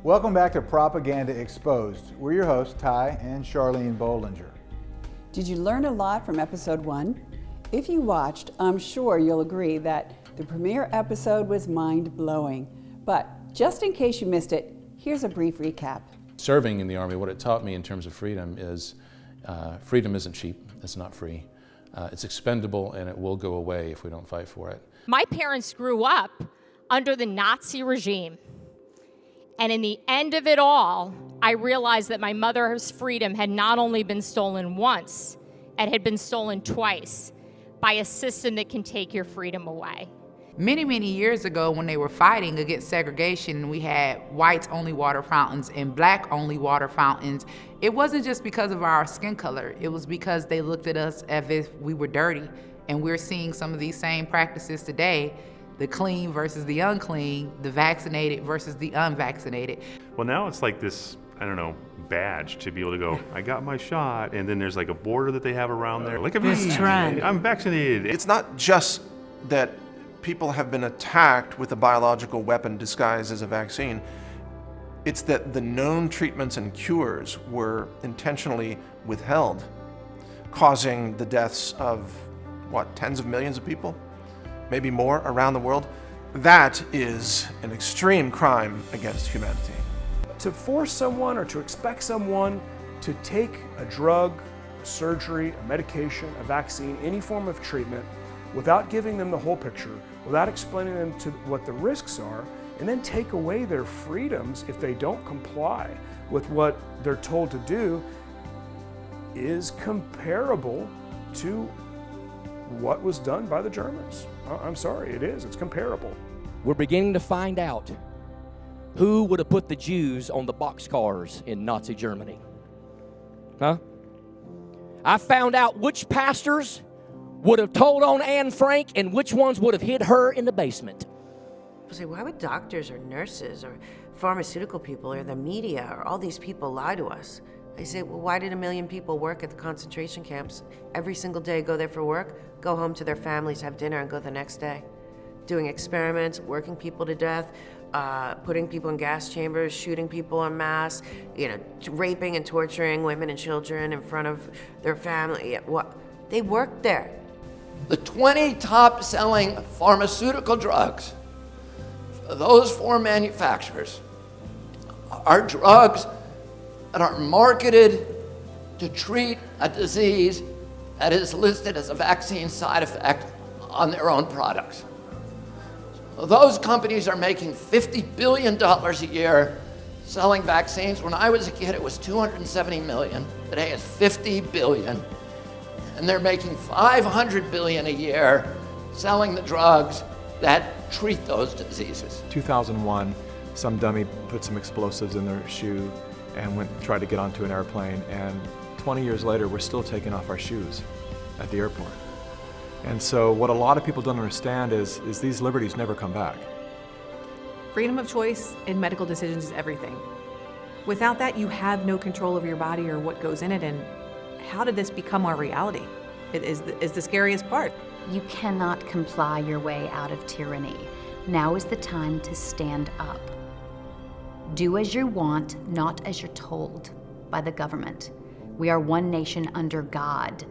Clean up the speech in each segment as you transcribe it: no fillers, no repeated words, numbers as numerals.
Welcome back to Propaganda Exposed. We're your hosts, Ty and Charlene Bollinger. Did you learn a lot from episode 1? If you watched, I'm sure you'll agree that the premiere episode was mind-blowing. But just in case you missed it, here's a brief recap. Serving in the Army, what it taught me in terms of freedom is freedom isn't cheap, it's not free. It's expendable and it will go away if we don't fight for it. My parents grew up under the Nazi regime. And in the end of it all, I realized that my mother's freedom had not only been stolen once, it had been stolen twice by a system that can take your freedom away. Many years ago, when they were fighting against segregation, we had whites-only water fountains and black-only water fountains. It wasn't just because of our skin color. It was because they looked at us as if we were dirty. And we're seeing some of these same practices today. The clean versus the unclean, the vaccinated versus the unvaccinated. Well, now it's like this, I don't know, badge to be able to go, I got my shot, and then there's like a border that they have around there. Look at me, I'm vaccinated. It's not just that people have been attacked with a biological weapon disguised as a vaccine. It's that the known treatments and cures were intentionally withheld, causing the deaths of, tens of millions of people? Maybe more around the world. That is an extreme crime against humanity. To force someone or to expect someone to take a drug, surgery, a medication, a vaccine, any form of treatment, without giving them the whole picture, without explaining them to what the risks are, and then take away their freedoms if they don't comply with what they're told to do, is comparable to what was done by the Germans. I'm sorry, it is. It's comparable. We're beginning to find out who would have put the Jews on the boxcars in Nazi Germany. Huh? I found out which pastors would have told on Anne Frank and which ones would have hid her in the basement. People say, why would doctors or nurses or pharmaceutical people or the media or all these people lie to us? I say, well, why did 1 million people work at the concentration camps every single day, go there for work, go home to their families, have dinner, and go the next day? Doing experiments, working people to death, putting people in gas chambers, shooting people en masse, raping and torturing women and children in front of their family. They worked there. The 20 top-selling pharmaceutical drugs, those 4 manufacturers, are drugs that are marketed to treat a disease that is listed as a vaccine side effect on their own products. So those companies are making $50 billion a year selling vaccines. When I was a kid, it was $270 million. Today it's $50 billion. And they're making $500 billion a year selling the drugs that treat those diseases. 2001, some dummy put some explosives in their shoe and tried to get onto an airplane, and 20 years later we're still taking off our shoes at the airport. And so what a lot of people don't understand is these liberties never come back. Freedom of choice in medical decisions is everything. Without that, you have no control over your body or what goes in it, and how did this become our reality? It is the scariest part. You cannot comply your way out of tyranny. Now is the time to stand up. Do as you want, not as you're told by the government. We are one nation under God,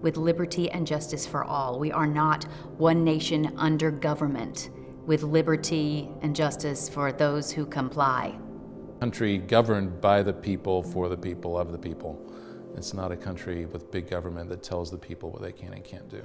with liberty and justice for all. We are not one nation under government, with liberty and justice for those who comply. Country governed by the people, for the people, of the people. It's not a country with big government that tells the people what they can and can't do.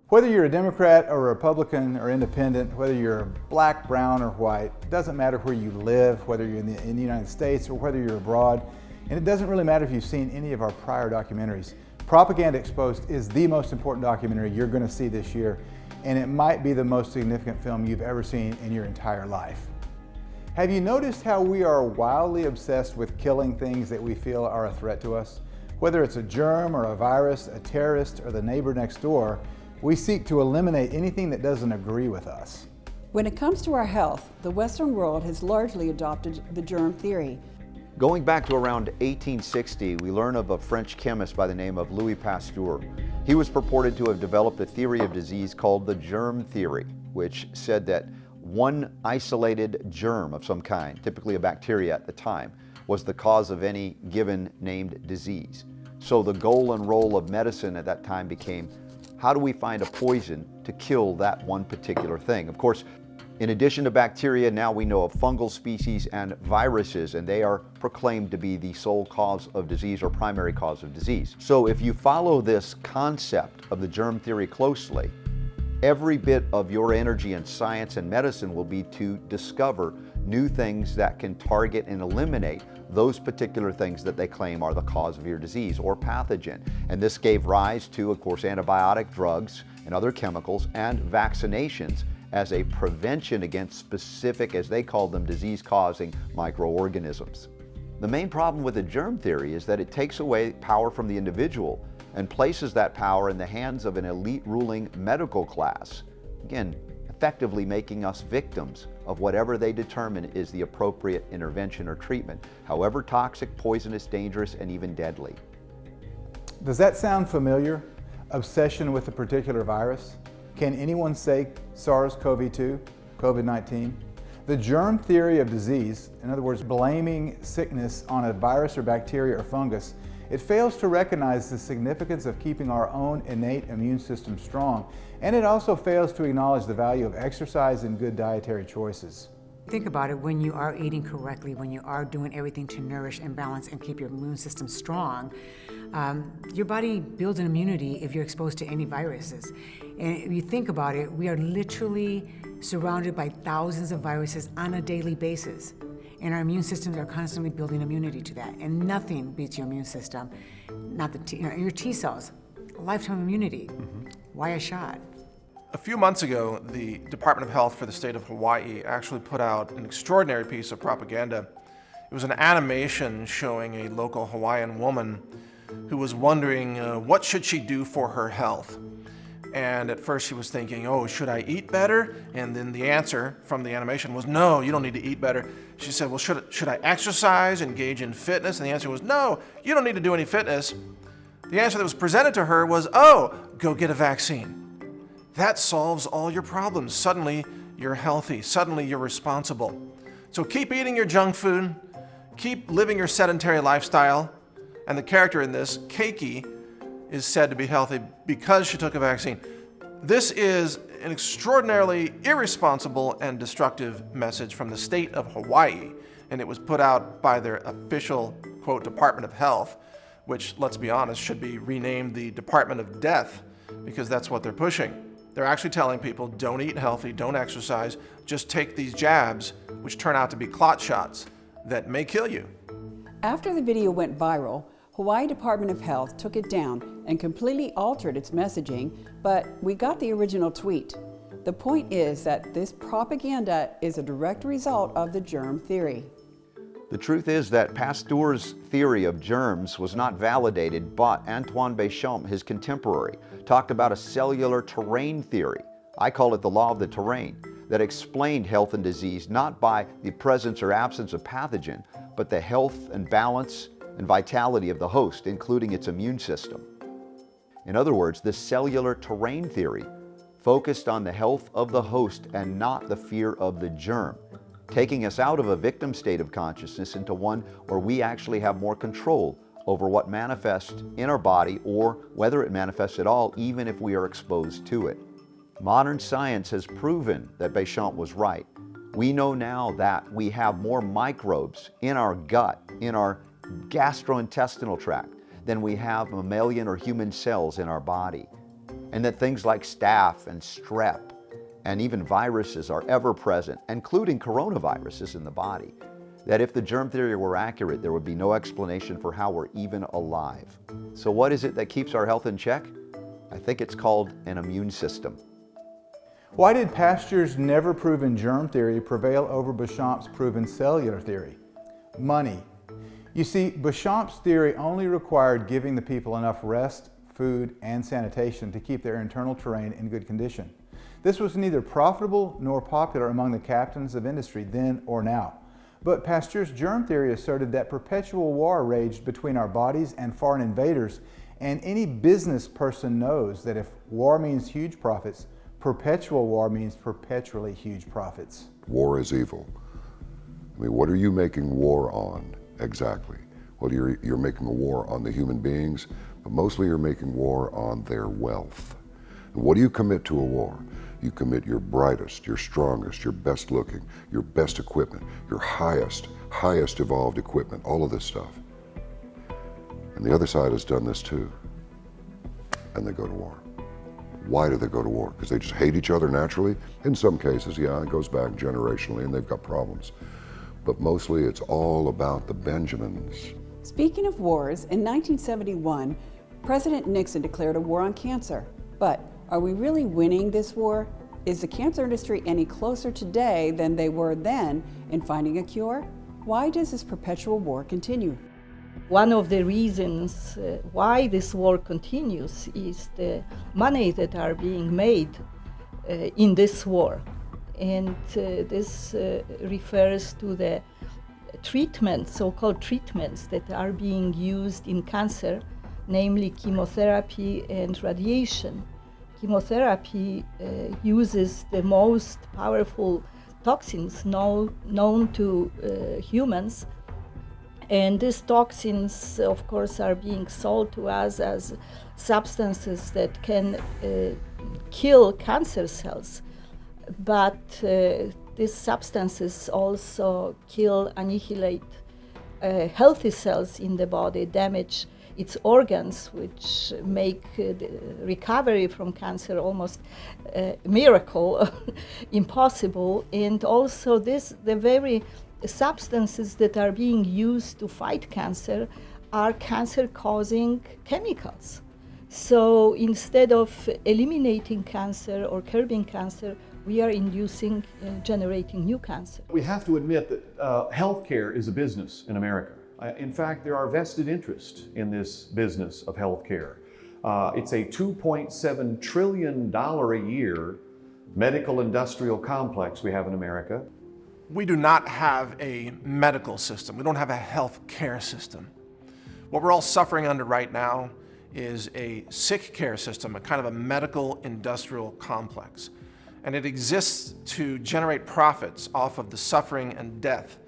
Whether you're a Democrat or a Republican or independent, whether you're black, brown, or white, it doesn't matter where you live, whether you're in the United States or whether you're abroad, and it doesn't really matter if you've seen any of our prior documentaries. Propaganda Exposed is the most important documentary you're going to see this year, and it might be the most significant film you've ever seen in your entire life. Have you noticed how we are wildly obsessed with killing things that we feel are a threat to us? Whether it's a germ or a virus, a terrorist, or the neighbor next door, we seek to eliminate anything that doesn't agree with us. When it comes to our health, the Western world has largely adopted the germ theory. Going back to around 1860, we learn of a French chemist by the name of Louis Pasteur. He was purported to have developed a theory of disease called the germ theory, which said that one isolated germ of some kind, typically a bacteria at the time, was the cause of any given named disease. So the goal and role of medicine at that time became, how do we find a poison to kill that one particular thing? Of course, in addition to bacteria, now we know of fungal species and viruses, and they are proclaimed to be the sole cause of disease or primary cause of disease. So if you follow this concept of the germ theory closely, every bit of your energy in science and medicine will be to discover new things that can target and eliminate those particular things that they claim are the cause of your disease or pathogen. And this gave rise to, of course, antibiotic drugs and other chemicals and vaccinations as a prevention against specific, as they call them, disease-causing microorganisms. The main problem with the germ theory is that it takes away power from the individual and places that power in the hands of an elite ruling medical class, again, effectively making us victims of whatever they determine is the appropriate intervention or treatment, however toxic, poisonous, dangerous, and even deadly. Does that sound familiar? Obsession with a particular virus? Can anyone say SARS-CoV-2, COVID-19? The germ theory of disease, in other words, blaming sickness on a virus or bacteria or fungus, it fails to recognize the significance of keeping our own innate immune system strong, and it also fails to acknowledge the value of exercise and good dietary choices. Think about it, when you are eating correctly, when you are doing everything to nourish and balance and keep your immune system strong, your body builds an immunity if you're exposed to any viruses. And if you think about it, we are literally surrounded by thousands of viruses on a daily basis. And our immune systems are constantly building immunity to that. And nothing beats your immune system, not your T cells, lifetime immunity. Why a shot? A few months ago, the Department of Health for the state of Hawaii actually put out an extraordinary piece of propaganda. It was an animation showing a local Hawaiian woman who was wondering what should she do for her health. And at first she was thinking, oh, should I eat better? And then the answer from the animation was, no, you don't need to eat better. She said, well, should I exercise, engage in fitness? And the answer was, no, you don't need to do any fitness. The answer that was presented to her was, oh, go get a vaccine. That solves all your problems. Suddenly, you're healthy. Suddenly, you're responsible. So keep eating your junk food. Keep living your sedentary lifestyle. And the character in this, Keiki, is said to be healthy because she took a vaccine. This is an extraordinarily irresponsible and destructive message from the state of Hawaii, and it was put out by their official, quote, Department of Health, which, let's be honest, should be renamed the Department of Death, because that's what they're pushing. They're actually telling people, don't eat healthy, don't exercise, just take these jabs, which turn out to be clot shots that may kill you. After the video went viral, Hawaii Department of Health took it down and completely altered its messaging, but we got the original tweet. The point is that this propaganda is a direct result of the germ theory. The truth is that Pasteur's theory of germs was not validated, but Antoine Béchamp, his contemporary, talked about a cellular terrain theory. I call it the law of the terrain, that explained health and disease not by the presence or absence of pathogen, but the health and balance and vitality of the host, including its immune system. In other words, the cellular terrain theory focused on the health of the host and not the fear of the germ, taking us out of a victim state of consciousness into one where we actually have more control over what manifests in our body or whether it manifests at all, even if we are exposed to it. Modern science has proven that Béchamp was right. We know now that we have more microbes in our gut, in our gastrointestinal tract, than we have mammalian or human cells in our body, and that things like staph and strep and even viruses are ever present, including coronaviruses in the body. that if the germ theory were accurate, there would be no explanation for how we're even alive. So what is it that keeps our health in check? I think it's called an immune system. Why did Pasteur's never proven germ theory prevail over Béchamp's proven cellular theory? Money. You see, Béchamp's theory only required giving the people enough rest, food, and sanitation to keep their internal terrain in good condition. This was neither profitable nor popular among the captains of industry then or now. But Pasteur's germ theory asserted that perpetual war raged between our bodies and foreign invaders, and any business person knows that if war means huge profits, perpetual war means perpetually huge profits. War is evil. I mean, what are you making war on exactly? Well, you're making a war on the human beings, but mostly you're making war on their wealth. And what do you commit to a war? You commit your brightest, your strongest, your best looking, your best equipment, your highest evolved equipment, all of this stuff. And the other side has done this too. And they go to war. Why do they go to war? Because they just hate each other naturally? In some cases, yeah, it goes back generationally and they've got problems. But mostly it's all about the Benjamins. Speaking of wars, in 1971, President Nixon declared a war on cancer. But are we really winning this war? Is the cancer industry any closer today than they were then in finding a cure? Why does this perpetual war continue? One of the reasons why this war continues is the money that are being made in this war. And this refers to the treatments, so-called treatments that are being used in cancer, namely chemotherapy and radiation. Chemotherapy uses the most powerful toxins known to humans. And these toxins, of course, are being sold to us as substances that can kill cancer cells. But these substances also annihilate healthy cells in the body, damage its organs, which make the recovery from cancer almost a miracle, impossible. And also the very substances that are being used to fight cancer are cancer-causing chemicals. So instead of eliminating cancer or curbing cancer, we are inducing and generating new cancer. We have to admit that healthcare is a business in America. In fact, there are vested interests in this business of healthcare. It's a $2.7 trillion a year medical industrial complex we have in America. We do not have a medical system. We don't have a health care system. What we're all suffering under right now is a sick care system, a kind of a medical industrial complex. And it exists to generate profits off of the suffering and death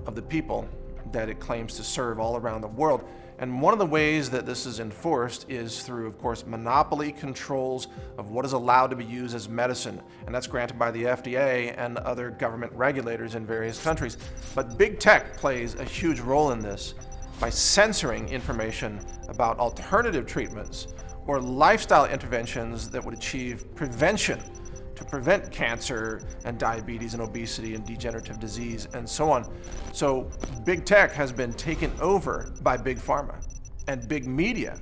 of the people that it claims to serve all around the world. And one of the ways that this is enforced is through, of course, monopoly controls of what is allowed to be used as medicine. And that's granted by the FDA and other government regulators in various countries. But big tech plays a huge role in this by censoring information about alternative treatments or lifestyle interventions that would achieve prevention to prevent cancer and diabetes and obesity and degenerative disease and so on. So big tech has been taken over by big pharma, and big media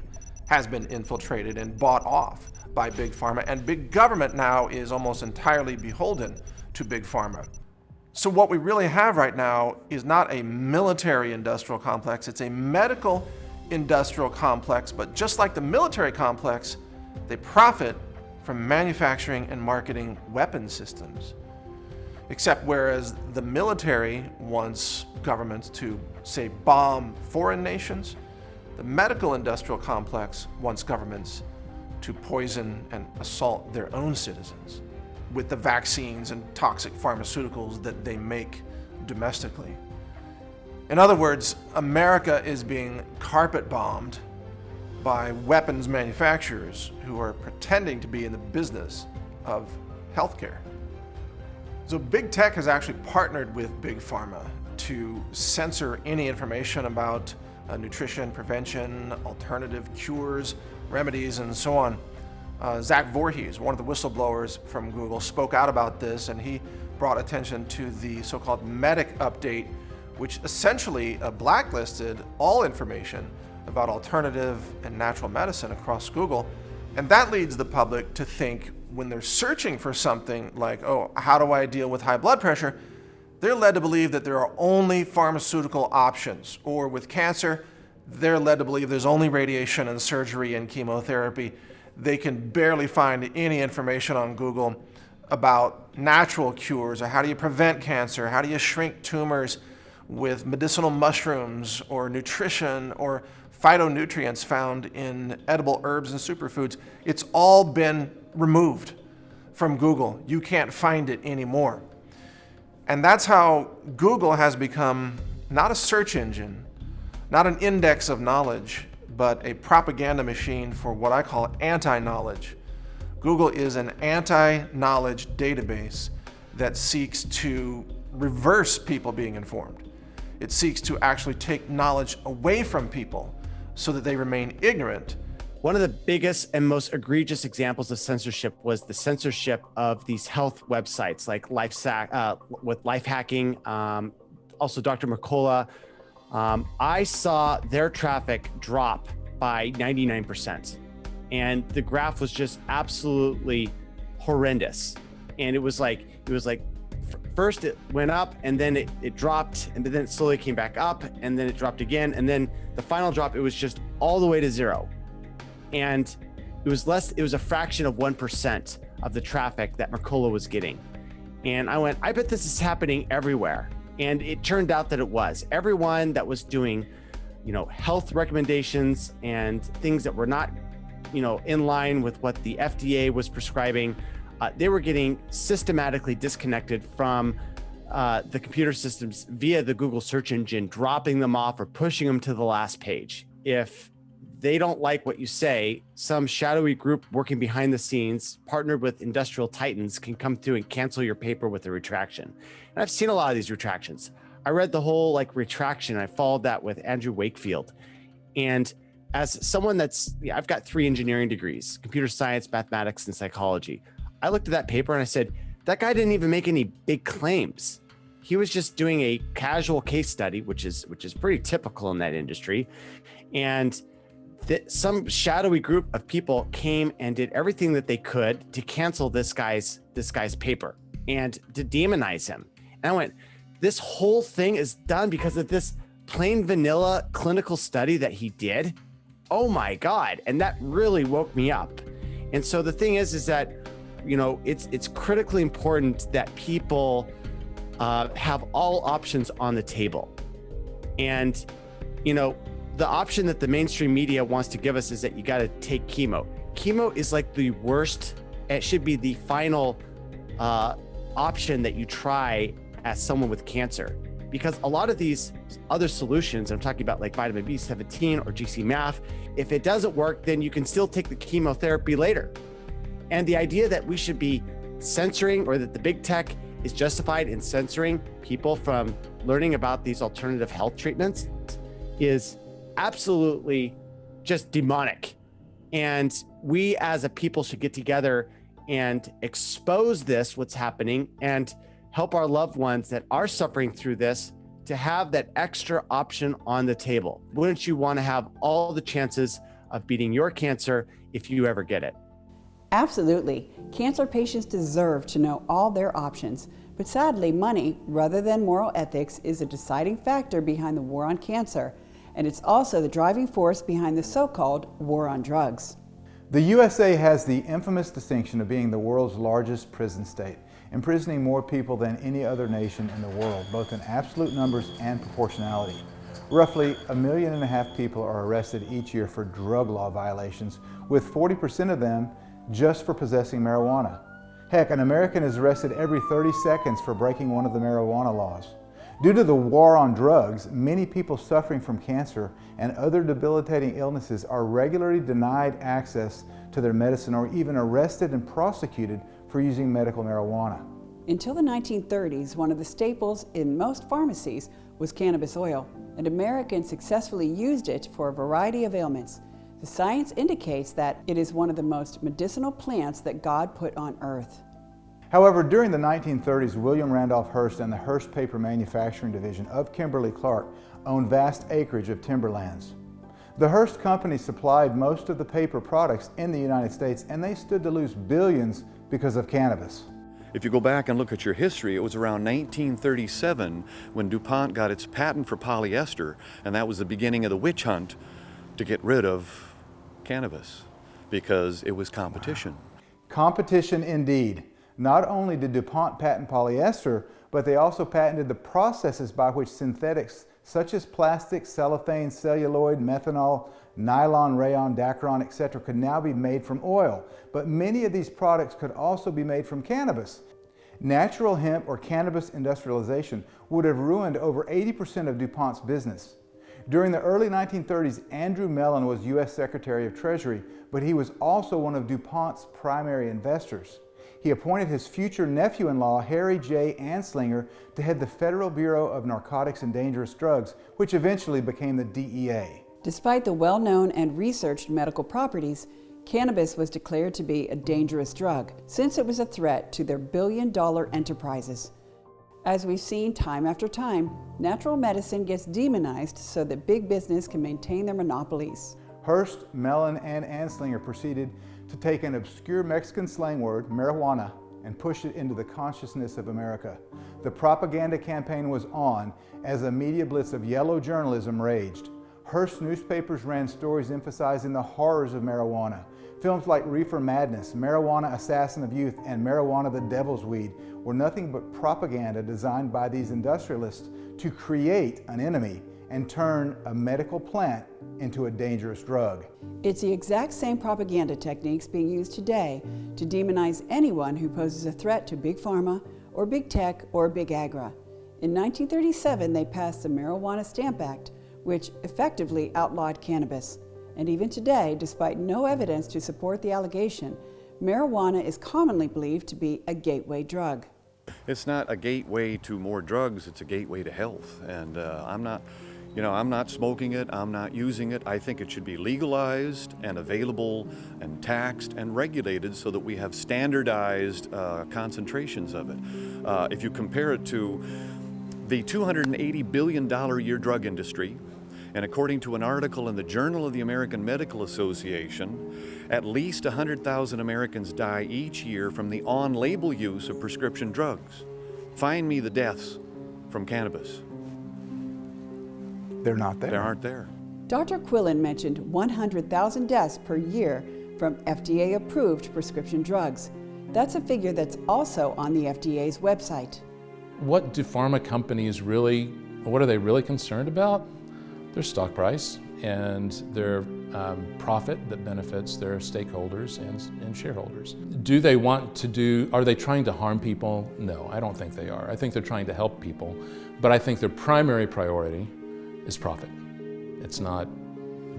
has been infiltrated and bought off by big pharma, and big government now is almost entirely beholden to big pharma. So what we really have right now is not a military industrial complex, it's a medical industrial complex, but just like the military complex, they profit from manufacturing and marketing weapon systems. Except whereas the military wants governments to, say, bomb foreign nations, the medical industrial complex wants governments to poison and assault their own citizens with the vaccines and toxic pharmaceuticals that they make domestically. In other words, America is being carpet bombed by weapons manufacturers who are pretending to be in the business of healthcare. So big tech has actually partnered with big pharma to censor any information about nutrition, prevention, alternative cures, remedies, and so on. Zach Voorhees, one of the whistleblowers from Google, spoke out about this, and he brought attention to the so-called MEDIC update, which essentially blacklisted all information about alternative and natural medicine across Google. And that leads the public to think when they're searching for something like, oh, how do I deal with high blood pressure? They're led to believe that there are only pharmaceutical options. Or with cancer, they're led to believe there's only radiation and surgery and chemotherapy. They can barely find any information on Google about natural cures, or how do you prevent cancer, how do you shrink tumors with medicinal mushrooms, or nutrition, or phytonutrients found in edible herbs and superfoods. It's all been removed from Google. You can't find it anymore. And that's how Google has become not a search engine, not an index of knowledge, but a propaganda machine for what I call anti-knowledge. Google is an anti-knowledge database that seeks to reverse people being informed. It seeks to actually take knowledge away from people so that they remain ignorant. One of the biggest and most egregious examples of censorship was the censorship of these health websites like with Life Hacking, also Dr. Mercola. I saw their traffic drop by 99%. And the graph was just absolutely horrendous. And it was like first it went up, and then it dropped, and then it slowly came back up, and then it dropped again. And then the final drop, it was just all the way to zero. And it was a fraction of 1% of the traffic that Mercola was getting. And I went, I bet this is happening everywhere. And it turned out that it was. Everyone that was doing, health recommendations and things that were not, in line with what the FDA was prescribing, they were getting systematically disconnected from the computer systems via the Google search engine, dropping them off or pushing them to the last page. If they don't like what you say, some shadowy group working behind the scenes, partnered with industrial titans, can come through and cancel your paper with a retraction. And I've seen a lot of these retractions. I read the whole retraction. I followed that with Andrew Wakefield. And as someone I've got 3 engineering degrees, computer science, mathematics, and psychology. I looked at that paper and I said, that guy didn't even make any big claims. He was just doing a casual case study, which is pretty typical in that industry. And some shadowy group of people came and did everything that they could to cancel this guy's paper and to demonize him. And I went, this whole thing is done because of this plain vanilla clinical study that he did. Oh my God. And that really woke me up. And so the thing is that, it's critically important that people have all options on the table. And, the option that the mainstream media wants to give us is that you got to take chemo. Chemo is like the worst. It should be the final option that you try as someone with cancer, because a lot of these other solutions, I'm talking about like vitamin B17 or GC-MAF, if it doesn't work, then you can still take the chemotherapy later. And the idea that we should be censoring, or that the big tech is justified in censoring people from learning about these alternative health treatments is absolutely just demonic. And we as a people should get together and expose what's happening, and help our loved ones that are suffering through this to have that extra option on the table. Wouldn't you want to have all the chances of beating your cancer if you ever get it? Absolutely. Cancer patients deserve to know all their options. But sadly, money, rather than moral ethics, is a deciding factor behind the war on cancer. And it's also the driving force behind the so-called war on drugs. The USA has the infamous distinction of being the world's largest prison state, imprisoning more people than any other nation in the world, both in absolute numbers and proportionality. Roughly 1.5 million people are arrested each year for drug law violations, with 40% of them just for possessing marijuana. Heck, an American is arrested every 30 seconds for breaking one of the marijuana laws. Due to the war on drugs, many people suffering from cancer and other debilitating illnesses are regularly denied access to their medicine, or even arrested and prosecuted for using medical marijuana. Until the 1930s, one of the staples in most pharmacies was cannabis oil, and Americans successfully used it for a variety of ailments. The science indicates that it is one of the most medicinal plants that God put on earth. However, during the 1930s, William Randolph Hearst and the Hearst Paper Manufacturing Division of Kimberly-Clark owned vast acreage of timberlands. The Hearst Company supplied most of the paper products in the United States, and they stood to lose billions because of cannabis. If you go back and look at your history, it was around 1937 when DuPont got its patent for polyester, and that was the beginning of the witch hunt to get rid of cannabis because it was competition. Competition indeed. Not only did DuPont patent polyester, but they also patented the processes by which synthetics such as plastic, cellophane, celluloid, methanol, nylon, rayon, Dacron, etc. could now be made from oil. But many of these products could also be made from cannabis. Natural hemp or cannabis industrialization would have ruined over 80% of DuPont's business. During the early 1930s, Andrew Mellon was U.S. Secretary of Treasury, but he was also one of DuPont's primary investors. He appointed his future nephew-in-law, Harry J. Anslinger, to head the Federal Bureau of Narcotics and Dangerous Drugs, which eventually became the DEA. Despite the well-known and researched medical properties, cannabis was declared to be a dangerous drug, since it was a threat to their billion-dollar enterprises. As we've seen time after time, natural medicine gets demonized so that big business can maintain their monopolies. Hearst, Mellon, and Anslinger proceeded to take an obscure Mexican slang word, marijuana, and push it into the consciousness of America. The propaganda campaign was on as a media blitz of yellow journalism raged. Hearst newspapers ran stories emphasizing the horrors of marijuana. Films like Reefer Madness, Marijuana Assassin of Youth, and Marijuana the Devil's Weed were nothing but propaganda designed by these industrialists to create an enemy and turn a medical plant into a dangerous drug. It's the exact same propaganda techniques being used today to demonize anyone who poses a threat to Big Pharma or Big Tech or Big Agra. In 1937, they passed the Marijuana Stamp Act, which effectively outlawed cannabis. And even today, despite no evidence to support the allegation, marijuana is commonly believed to be a gateway drug. It's not a gateway to more drugs, it's a gateway to health. And I'm not smoking it, I'm not using it. I think it should be legalized and available and taxed and regulated so that we have standardized concentrations of it. If you compare it to the $280 billion a year drug industry, and according to an article in the Journal of the American Medical Association, at least 100,000 Americans die each year from the on-label use of prescription drugs. Find me the deaths from cannabis. They're not there. They aren't there. Dr. Quillen mentioned 100,000 deaths per year from FDA-approved prescription drugs. That's a figure that's also on the FDA's website. What do pharma companies really, what are they really concerned about? Their stock price and their profit that benefits their stakeholders and shareholders. Do they want to do, are they trying to harm people? No, I don't think they are. I think they're trying to help people, but I think their primary priority is profit. It's not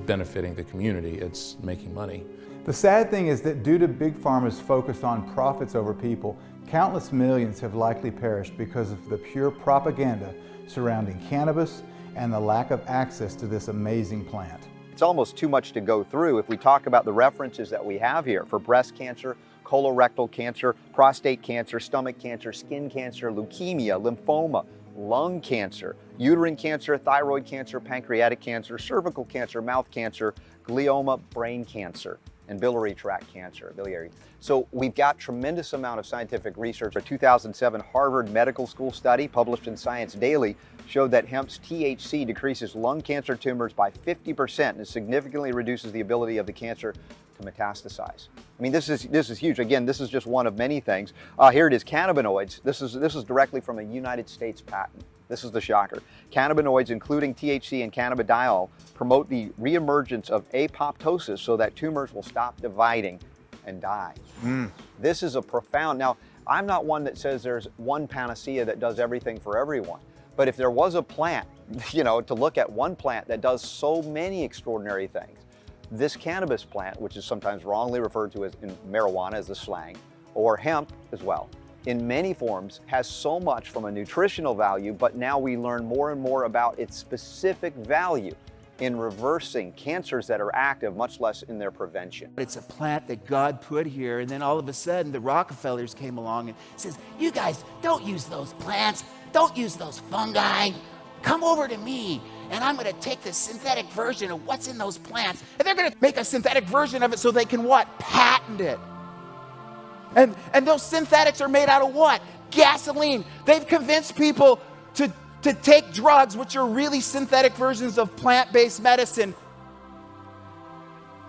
benefiting the community, it's making money. The sad thing is that due to Big Pharma's focus on profits over people, countless millions have likely perished because of the pure propaganda surrounding cannabis and the lack of access to this amazing plant. It's almost too much to go through if we talk about the references that we have here for breast cancer, colorectal cancer, prostate cancer, stomach cancer, skin cancer, leukemia, lymphoma, lung cancer, uterine cancer, thyroid cancer, pancreatic cancer, cervical cancer, mouth cancer, glioma, brain cancer, and biliary tract cancer, biliary. So we've got tremendous amount of scientific research. A 2007 Harvard Medical School study published in Science Daily showed that hemp's THC decreases lung cancer tumors by 50% and significantly reduces the ability of the cancer to metastasize. I mean, this is huge. Again, this is just one of many things. Here it is, cannabinoids. This is directly from a United States patent. This is the shocker. Cannabinoids, including THC and cannabidiol, promote the reemergence of apoptosis so that tumors will stop dividing and die. This is a profound, now, I'm not one that says there's one panacea that does everything for everyone. But if there was a plant, to look at one plant that does so many extraordinary things, this cannabis plant, which is sometimes wrongly referred to as marijuana as the slang, or hemp as well, in many forms has so much from a nutritional value, but now we learn more and more about its specific value in reversing cancers that are active, much less in their prevention. It's a plant that God put here, and then all of a sudden the Rockefellers came along and says, you guys, don't use those plants, don't use those fungi. Come over to me, and I'm gonna take the synthetic version of what's in those plants, and they're gonna make a synthetic version of it so they can what? Patent it. And those synthetics are made out of what? Gasoline. They've convinced people to take drugs, which are really synthetic versions of plant-based medicine,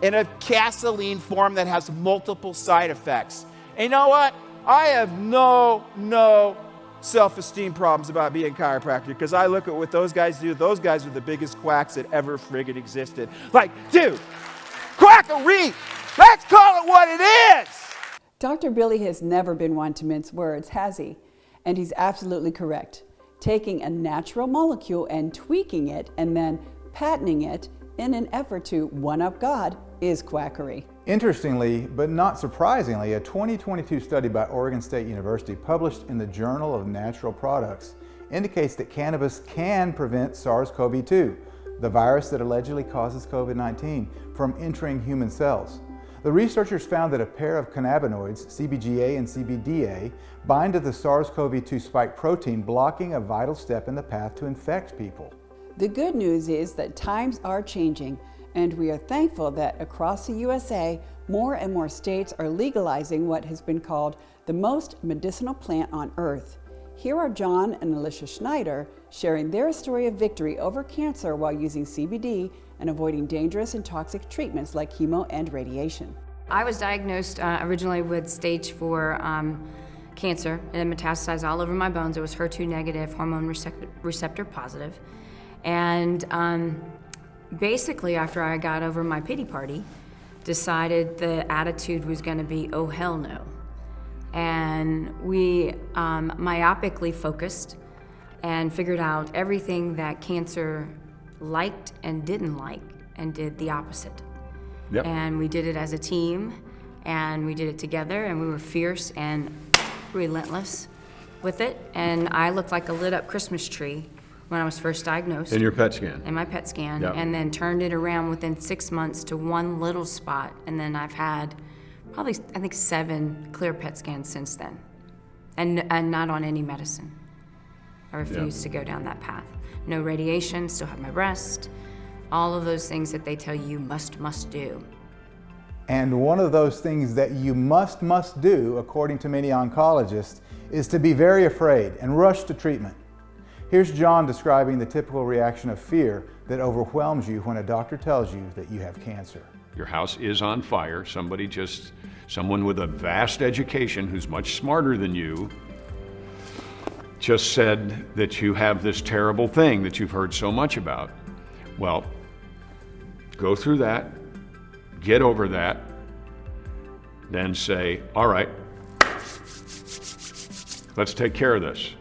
in a gasoline form that has multiple side effects. And you know what? I have no self-esteem problems about being a chiropractor, because I look at what those guys do. Those guys are the biggest quacks that ever friggin' existed. Like, dude, quackery! Let's call it what it is! Dr. Billy has never been one to mince words, has he? And he's absolutely correct. Taking a natural molecule and tweaking it and then patenting it in an effort to one-up God is quackery. Interestingly, but not surprisingly, a 2022 study by Oregon State University published in the Journal of Natural Products indicates that cannabis can prevent SARS-CoV-2, the virus that allegedly causes COVID-19, from entering human cells. The researchers found that a pair of cannabinoids, CBGA and CBDA, bind to the SARS-CoV-2 spike protein, blocking a vital step in the path to infect people. The good news is that times are changing, and we are thankful that across the USA, more and more states are legalizing what has been called the most medicinal plant on earth. Here are John and Alicia Schneider sharing their story of victory over cancer while using CBD and avoiding dangerous and toxic treatments like chemo and radiation. I was diagnosed originally with stage 4 cancer. It had metastasized all over my bones. It was HER2 negative, hormone receptor positive. And basically, after I got over my pity party, decided the attitude was going to be, oh, hell no. And we myopically focused and figured out everything that cancer liked and didn't like, and did the opposite. Yep. And we did it as a team, and we did it together, and we were fierce and relentless with it. And I looked like a lit up Christmas tree when I was first diagnosed. In your PET scan? In my PET scan, Yep. and then turned it around within 6 months to one little spot, and then I've had probably, I think, 7 clear PET scans since then, and not on any medicine. I refuse to go down that path. No radiation, still have my breast, all of those things that they tell you must do. And one of those things that you must do, according to many oncologists, is to be very afraid and rush to treatment. Here's John describing the typical reaction of fear that overwhelms you when a doctor tells you that you have cancer. Your house is on fire. Someone with a vast education who's much smarter than you just said that you have this terrible thing that you've heard so much about. Well, go through that, get over that, then say, all right, let's take care of this.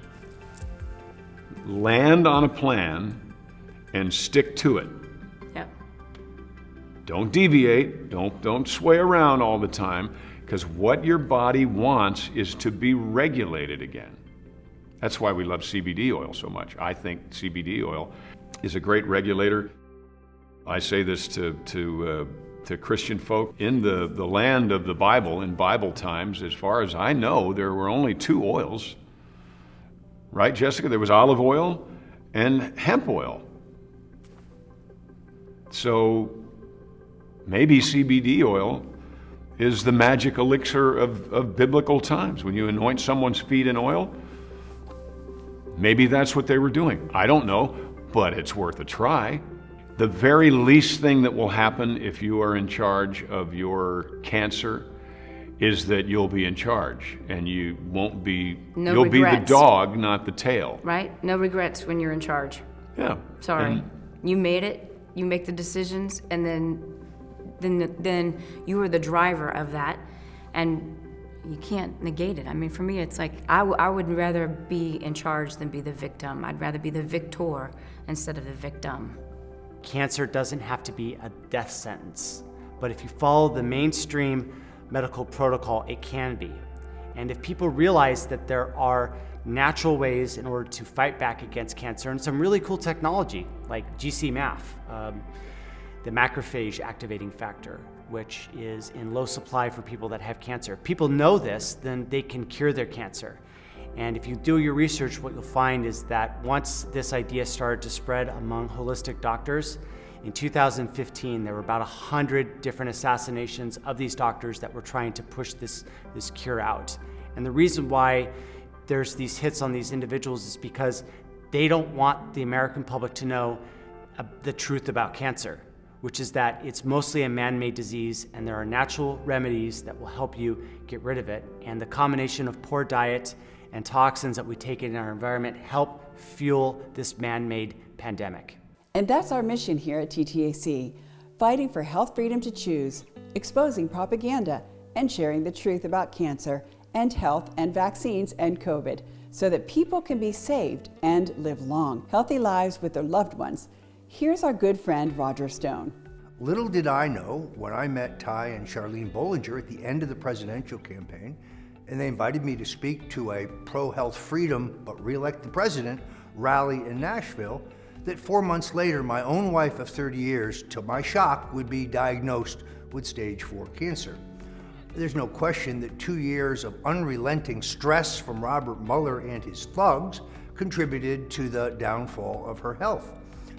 Land on a plan and stick to it. Yep. Don't deviate, don't sway around all the time, because what your body wants is to be regulated again. That's why we love CBD oil so much. I think CBD oil is a great regulator. I say this to Christian folk. In the land of the Bible, in Bible times, as far as I know, there were only 2 oils. Right, Jessica? There was olive oil and hemp oil. So maybe CBD oil is the magic elixir of biblical times. When you anoint someone's feet in oil, maybe that's what they were doing. I don't know, but it's worth a try. The very least thing that will happen if you are in charge of your cancer is that you'll be in charge, and you won't be, you'll regrets. be the dog, not the tail. Right? No regrets when you're in charge. Yeah. Sorry. And You made it, you make the decisions, and then you were the driver of that, and you can't negate it. I mean, for me, it's like, I would rather be in charge than be the victim. I'd rather be the victor instead of the victim. Cancer doesn't have to be a death sentence, but if you follow the mainstream medical protocol, it can be. And if people realize that there are natural ways in order to fight back against cancer and some really cool technology like GC-MAF, the macrophage activating factor, which is in low supply for people that have cancer. If people know this, then they can cure their cancer. And if you do your research, what you'll find is that once this idea started to spread among holistic doctors, in 2015, there were about 100 different assassinations of these doctors that were trying to push this cure out. And the reason why there's these hits on these individuals is because they don't want the American public to know the truth about cancer, which is that it's mostly a man-made disease and there are natural remedies that will help you get rid of it. And the combination of poor diet and toxins that we take in our environment help fuel this man-made pandemic. And that's our mission here at TTAC, fighting for health freedom to choose, exposing propaganda, and sharing the truth about cancer and health and vaccines and COVID, so that people can be saved and live long, healthy lives with their loved ones. Here's our good friend, Roger Stone. Little did I know when I met Ty and Charlene Bollinger at the end of the presidential campaign, and they invited me to speak to a pro-health freedom but re-elect the president rally in Nashville, that 4 months later, my own wife of 30 years, to my shock, would be diagnosed with stage 4 cancer. There's no question that 2 years of unrelenting stress from Robert Mueller and his thugs contributed to the downfall of her health.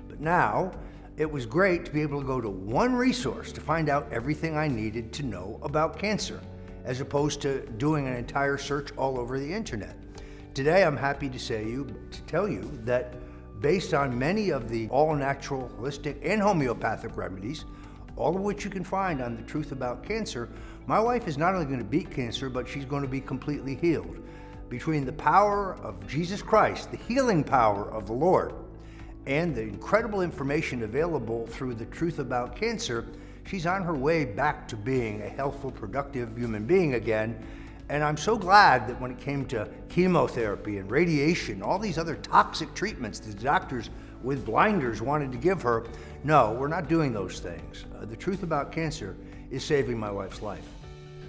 But now, it was great to be able to go to one resource to find out everything I needed to know about cancer, as opposed to doing an entire search all over the internet. Today, I'm happy to tell you that based on many of the all-natural, holistic, and homeopathic remedies, all of which you can find on The Truth About Cancer, my wife is not only going to beat cancer, but she's going to be completely healed. Between the power of Jesus Christ, the healing power of the Lord, and the incredible information available through The Truth About Cancer, she's on her way back to being a healthful, productive human being again. And I'm so glad that when it came to chemotherapy and radiation, all these other toxic treatments the doctors with blinders wanted to give her, no, we're not doing those things. The Truth About Cancer is saving my wife's life.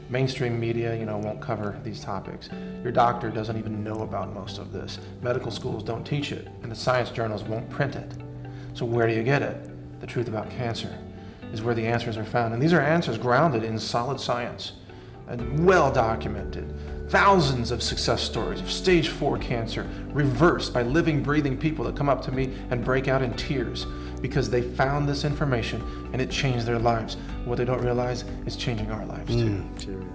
Mainstream media, won't cover these topics. Your doctor doesn't even know about most of this. Medical schools don't teach it, and the science journals won't print it. So where do you get it? The Truth About Cancer is where the answers are found. And these are answers grounded in solid science and well documented. Thousands of success stories of stage 4 cancer reversed by living, breathing people that come up to me and break out in tears because they found this information and it changed their lives. What they don't realize is changing our lives too.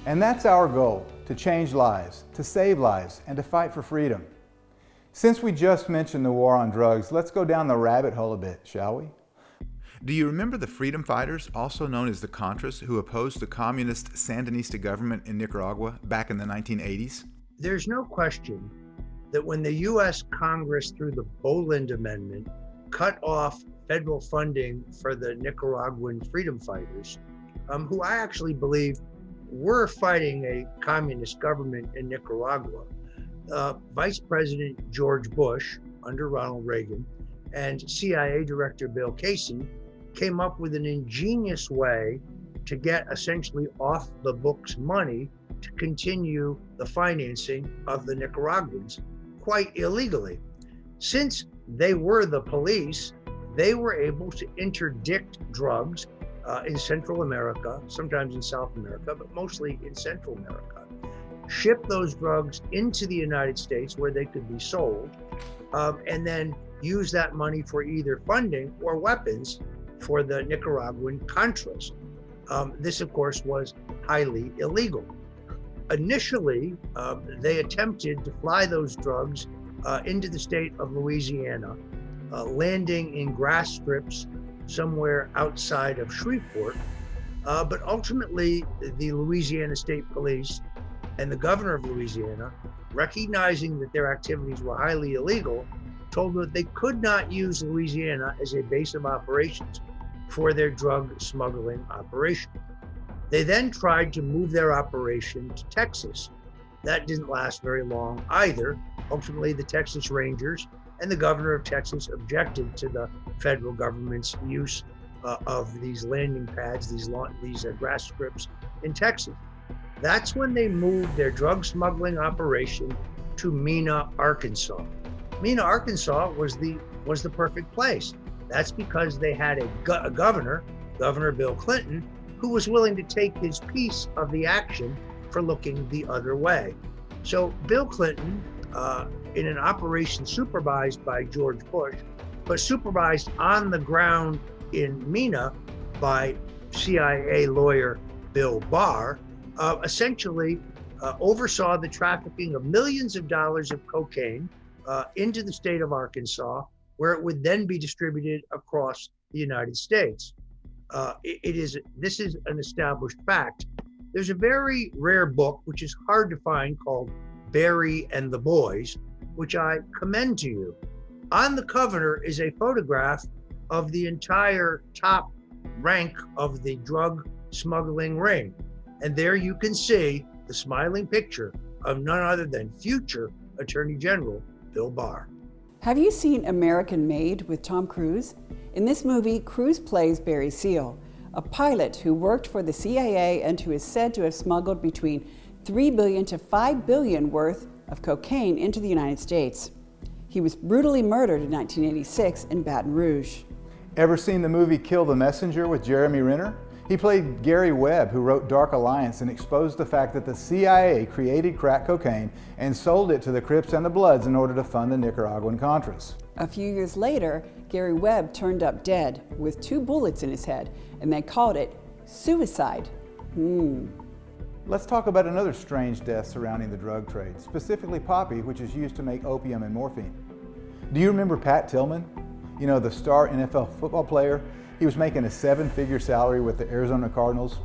And that's our goal, to change lives, to save lives, and to fight for freedom. Since we just mentioned the war on drugs, let's go down the rabbit hole a bit, shall we? Do you remember the freedom fighters, also known as the Contras, who opposed the communist Sandinista government in Nicaragua back in the 1980s? There's no question that when the U.S. Congress, through the Boland Amendment, cut off federal funding for the Nicaraguan freedom fighters, who I actually believe were fighting a communist government in Nicaragua, Vice President George Bush, under Ronald Reagan, and CIA Director Bill Casey came up with an ingenious way to get essentially off the books money to continue the financing of the Nicaraguans quite illegally. Since they were the police, they were able to interdict drugs in Central America, sometimes in South America, but mostly in Central America, ship those drugs into the United States where they could be sold, and then use that money for either funding or weapons for the Nicaraguan Contras. This, of course, was highly illegal. Initially, they attempted to fly those drugs into the state of Louisiana, landing in grass strips somewhere outside of Shreveport. But ultimately, the Louisiana State Police and the governor of Louisiana, recognizing that their activities were highly illegal, told them that they could not use Louisiana as a base of operations for their drug smuggling operation. They then tried to move their operation to Texas. That didn't last very long either. Ultimately, the Texas Rangers and the governor of Texas objected to the federal government's use of these landing pads, these grass strips in Texas. That's when they moved their drug smuggling operation to Mena, Arkansas. Mena, Arkansas was the perfect place. That's because they had a governor, Governor Bill Clinton, who was willing to take his piece of the action for looking the other way. So Bill Clinton, in an operation supervised by George Bush, but supervised on the ground in Mena by CIA lawyer Bill Barr, essentially oversaw the trafficking of millions of dollars of cocaine into the state of Arkansas, where it would then be distributed across the United States. This is an established fact. There's a very rare book, which is hard to find, called Barry and the Boys, which I commend to you. On the cover is a photograph of the entire top rank of the drug smuggling ring. And there you can see the smiling picture of none other than future Attorney General Bill Barr. Have you seen American Made with Tom Cruise? In this movie, Cruise plays Barry Seal, a pilot who worked for the CIA and who is said to have smuggled between $3 billion to $5 billion worth of cocaine into the United States. He was brutally murdered in 1986 in Baton Rouge. Ever seen the movie Kill the Messenger with Jeremy Renner? He played Gary Webb, who wrote Dark Alliance and exposed the fact that the CIA created crack cocaine and sold it to the Crips and the Bloods in order to fund the Nicaraguan Contras. A few years later, Gary Webb turned up dead with 2 bullets in his head, and they called it suicide. Let's talk about another strange death surrounding the drug trade, specifically poppy, which is used to make opium and morphine. Do you remember Pat Tillman? You know, the star NFL football player? He was making a 7-figure salary with the Arizona Cardinals.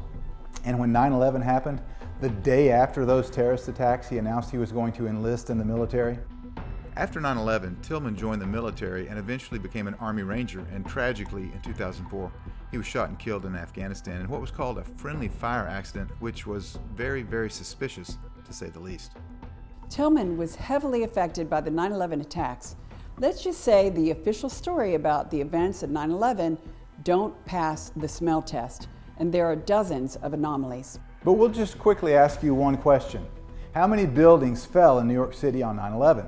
And when 9/11 happened, the day after those terrorist attacks, he announced he was going to enlist in the military. After 9/11, Tillman joined the military and eventually became an Army Ranger, and tragically, in 2004, he was shot and killed in Afghanistan in what was called a friendly fire accident, which was very, very suspicious, to say the least. Tillman was heavily affected by the 9/11 attacks. Let's just say the official story about the events of 9/11 don't pass the smell test, and there are dozens of anomalies. But we'll just quickly ask you one question. How many buildings fell in New York City on 9/11?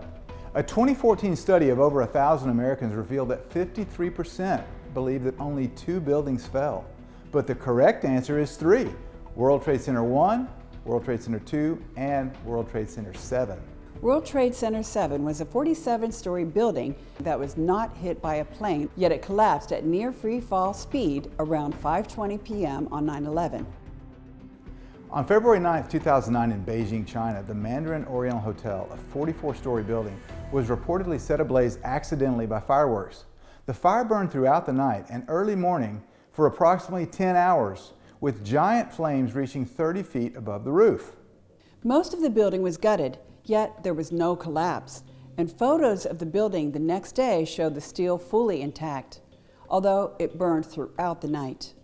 A 2014 study of over 1,000 Americans revealed that 53% believe that only 2 buildings fell. But the correct answer is 3. World Trade Center 1, World Trade Center 2, and World Trade Center 7. World Trade Center 7 was a 47-story building that was not hit by a plane, yet it collapsed at near free fall speed around 5:20 p.m. on 9/11. On February 9, 2009 in Beijing, China, the Mandarin Oriental Hotel, a 44-story building, was reportedly set ablaze accidentally by fireworks. The fire burned throughout the night and early morning for approximately 10 hours, with giant flames reaching 30 feet above the roof. Most of the building was gutted, yet there was no collapse, and photos of the building the next day showed the steel fully intact, although it burned throughout the night.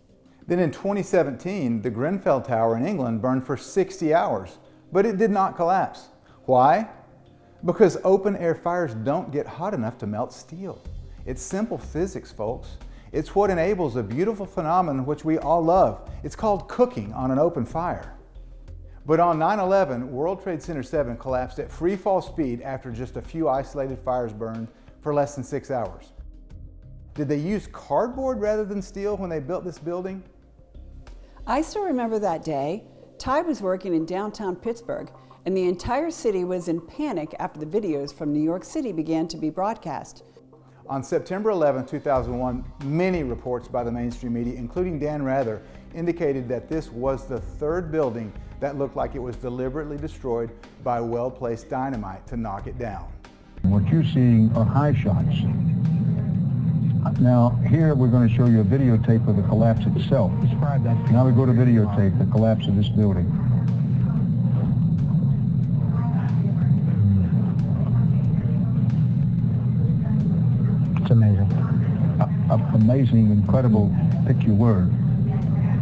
Then in 2017, the Grenfell Tower in England burned for 60 hours, but it did not collapse. Why? Because open-air fires don't get hot enough to melt steel. It's simple physics, folks. It's what enables a beautiful phenomenon which we all love. It's called cooking on an open fire. But on 9/11, World Trade Center 7 collapsed at free fall speed after just a few isolated fires burned for less than 6 hours. Did they use cardboard rather than steel when they built this building? I still remember that day. Ty was working in downtown Pittsburgh, and the entire city was in panic after the videos from New York City began to be broadcast. On September 11, 2001, many reports by the mainstream media, including Dan Rather, indicated that this was the 3rd building that looked like it was deliberately destroyed by well-placed dynamite to knock it down. What you're seeing are high shots. Now, here we're going to show you a videotape of the collapse itself. Describe that. Now we go to videotape, the collapse of this building. It's amazing. Amazing, incredible, pick your word.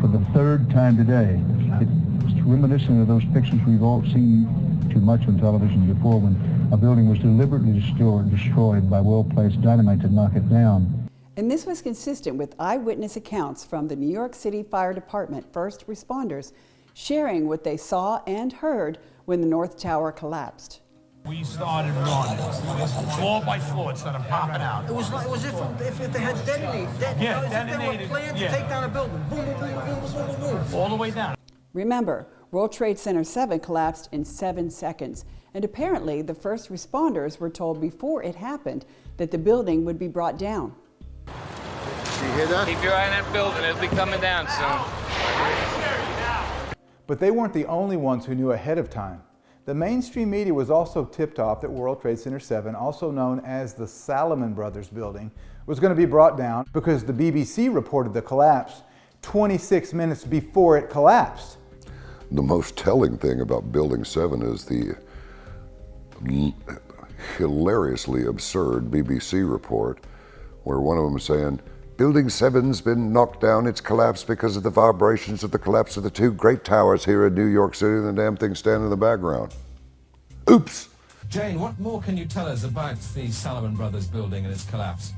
For the 3rd time today, it's reminiscent of those pictures we've all seen too much on television before when a building was deliberately destroyed by well-placed dynamite to knock it down. And this was consistent with eyewitness accounts from the New York City Fire Department first responders sharing what they saw and heard when the North Tower collapsed. We started running, floor by floor, instead of popping out. It was like, it was if they had detonated. Detonated. They were planned to take down a building. Boom, boom, boom, boom, boom, boom, boom, boom. All the way down. Remember, World Trade Center 7 collapsed in 7 seconds, and apparently the first responders were told before it happened that the building would be brought down. You hear that? Keep your eye on that building, it'll be coming down soon. But they weren't the only ones who knew ahead of time. The mainstream media was also tipped off that World Trade Center 7, also known as the Salomon Brothers building, was going to be brought down because the BBC reported the collapse 26 minutes before it collapsed. The most telling thing about Building 7 is the hilariously absurd BBC report where one of them is saying, Building 7's been knocked down, it's collapsed because of the vibrations of the collapse of the 2 great towers here in New York City, and the damn thing standing in the background. Oops! Jane, what more can you tell us about the Salomon Brothers building and its collapse?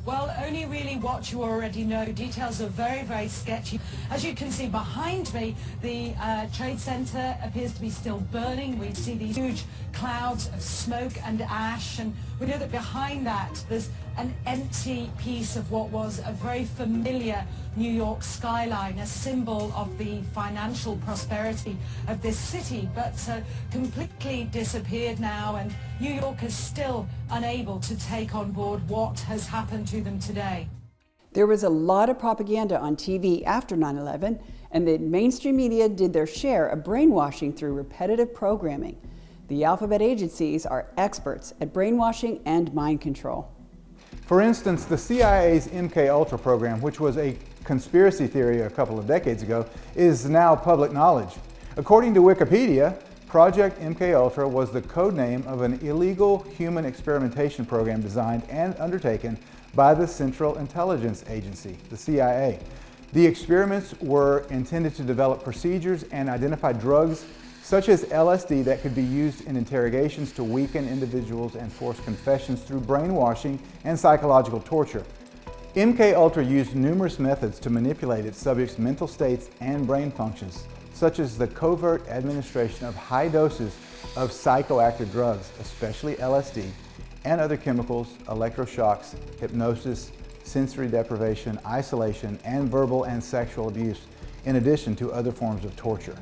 Well, only really what you already know. Details are very, very sketchy. As you can see behind me, the Trade Center appears to be still burning. We see these huge clouds of smoke and ash, and we know that behind that there's an empty piece of what was a very familiar New York skyline, a symbol of the financial prosperity of this city, but completely disappeared now, and New York is still unable to take on board what has happened to them today. There was a lot of propaganda on TV after 9/11, and the mainstream media did their share of brainwashing through repetitive programming. The alphabet agencies are experts at brainwashing and mind control. For instance, the CIA's MKUltra program, which was a conspiracy theory a couple of decades ago, is now public knowledge. According to Wikipedia, Project MKUltra was the code name of an illegal human experimentation program designed and undertaken by the Central Intelligence Agency, the CIA. The experiments were intended to develop procedures and identify drugs such as LSD that could be used in interrogations to weaken individuals and force confessions through brainwashing and psychological torture. MKUltra used numerous methods to manipulate its subjects' mental states and brain functions, such as the covert administration of high doses of psychoactive drugs, especially LSD, and other chemicals, electroshocks, hypnosis, sensory deprivation, isolation, and verbal and sexual abuse, in addition to other forms of torture.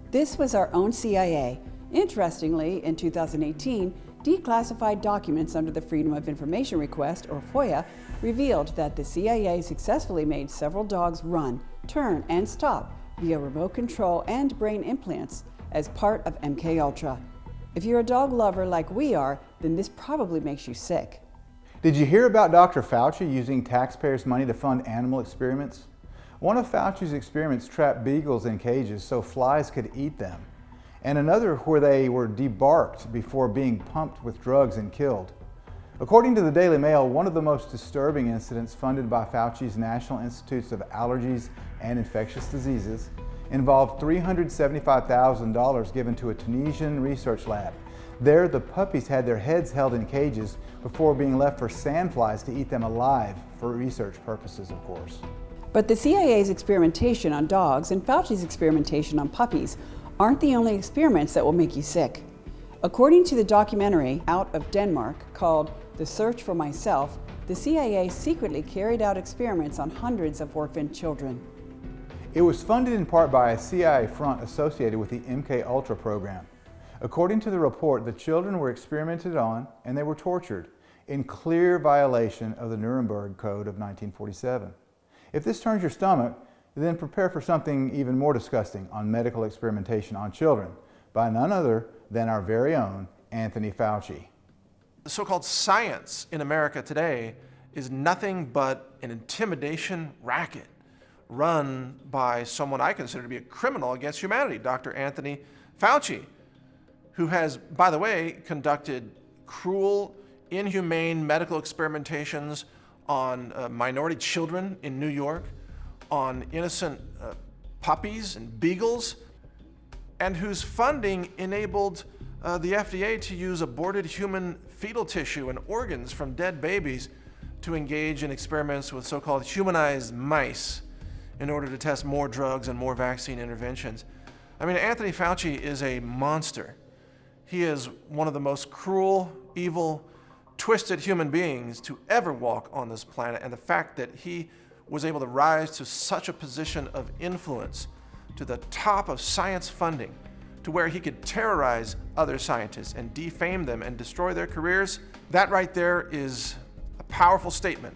This was our own CIA. Interestingly, in 2018, declassified documents under the Freedom of Information Request, or FOIA, revealed that the CIA successfully made several dogs run, turn, and stop via remote control and brain implants as part of MKUltra. If you're a dog lover like we are, then this probably makes you sick. Did you hear about Dr. Fauci using taxpayers' money to fund animal experiments? One of Fauci's experiments trapped beagles in cages so flies could eat them, and another where they were debarked before being pumped with drugs and killed. According to the Daily Mail, one of the most disturbing incidents funded by Fauci's National Institutes of Allergies and Infectious Diseases involved $375,000 given to a Tunisian research lab. There, the puppies had their heads held in cages before being left for sandflies to eat them alive, for research purposes, of course. But the CIA's experimentation on dogs and Fauci's experimentation on puppies aren't the only experiments that will make you sick. According to the documentary out of Denmark called The Search for Myself, the CIA secretly carried out experiments on hundreds of orphaned children. It was funded in part by a CIA front associated with the MKUltra program. According to the report, the children were experimented on and they were tortured in clear violation of the Nuremberg Code of 1947. If this turns your stomach, then prepare for something even more disgusting on medical experimentation on children by none other than our very own Anthony Fauci. The so-called science in America today is nothing but an intimidation racket run by someone I consider to be a criminal against humanity, Dr. Anthony Fauci, who has, by the way, conducted cruel, inhumane medical experimentations on minority children in New York, on innocent puppies and beagles, and whose funding enabled the FDA to use aborted human fetal tissue and organs from dead babies to engage in experiments with so-called humanized mice in order to test more drugs and more vaccine interventions. I mean, Anthony Fauci is a monster. He is one of the most cruel, evil, twisted human beings to ever walk on this planet, and the fact that he was able to rise to such a position of influence, to the top of science funding, to where he could terrorize other scientists and defame them and destroy their careers, that right there is a powerful statement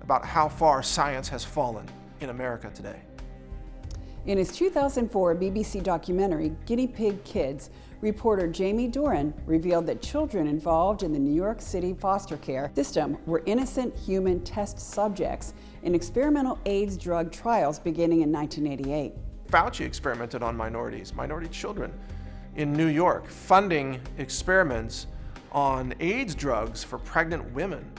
about how far science has fallen in America today. In his 2004 BBC documentary, Guinea Pig Kids, reporter Jamie Doran revealed that children involved in the New York City foster care system were innocent human test subjects in experimental AIDS drug trials beginning in 1988. Fauci experimented on minority children in New York, funding experiments on AIDS drugs for pregnant women,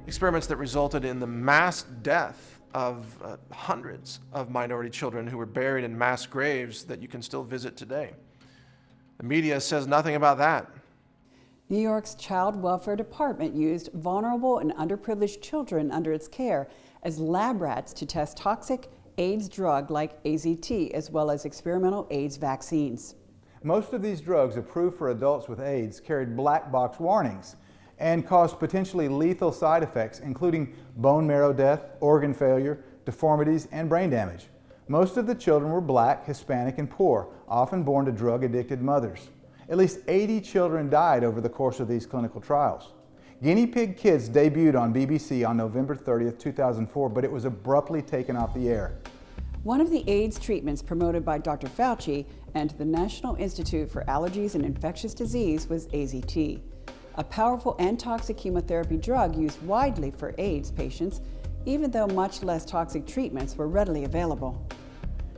experiments that resulted in the mass death of hundreds of minority children who were buried in mass graves that you can still visit today. The media says nothing about that. New York's Child Welfare Department used vulnerable and underprivileged children under its care as lab rats to test toxic AIDS drug like AZT, as well as experimental AIDS vaccines. Most of these drugs approved for adults with AIDS carried black box warnings and caused potentially lethal side effects, including bone marrow death, organ failure, deformities, and brain damage. Most of the children were black, Hispanic, and poor, often born to drug-addicted mothers. At least 80 children died over the course of these clinical trials. Guinea Pig Kids debuted on BBC on November 30th, 2004, but it was abruptly taken off the air. One of the AIDS treatments promoted by Dr. Fauci and the National Institute for Allergies and Infectious Disease was AZT, a powerful and toxic chemotherapy drug used widely for AIDS patients, even though much less toxic treatments were readily available.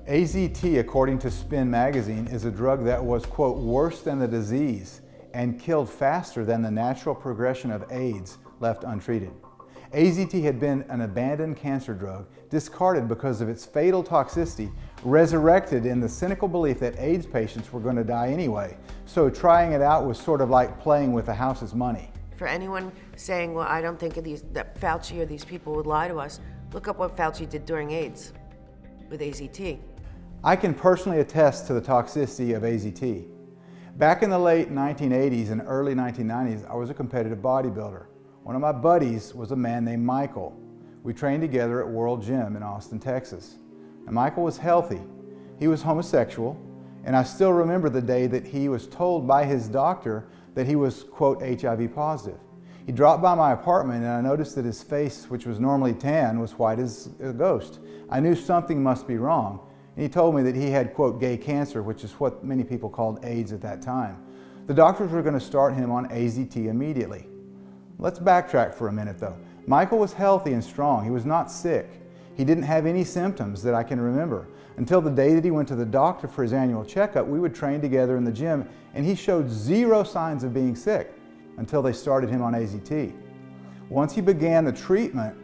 AZT, according to Spin magazine, is a drug that was, quote, worse than the disease and killed faster than the natural progression of AIDS left untreated. AZT had been an abandoned cancer drug, discarded because of its fatal toxicity, resurrected in the cynical belief that AIDS patients were going to die anyway. So trying it out was sort of like playing with the house's money. For anyone saying, well, I don't think that Fauci or these people would lie to us, look up what Fauci did during AIDS with AZT. I can personally attest to the toxicity of AZT. Back in the late 1980s and early 1990s, I was a competitive bodybuilder. One of my buddies was a man named Michael. We trained together at World Gym in Austin, Texas. And Michael was healthy. He was homosexual, and I still remember the day that he was told by his doctor that he was, quote, HIV positive. He dropped by my apartment and I noticed that his face, which was normally tan, was white as a ghost. I knew something must be wrong. And he told me that he had, quote, gay cancer, which is what many people called AIDS at that time. The doctors were going to start him on AZT immediately. Let's backtrack for a minute though. Michael was healthy and strong. He was not sick. He didn't have any symptoms that I can remember. Until the day that he went to the doctor for his annual checkup, we would train together in the gym and he showed zero signs of being sick until they started him on AZT. Once he began the treatment,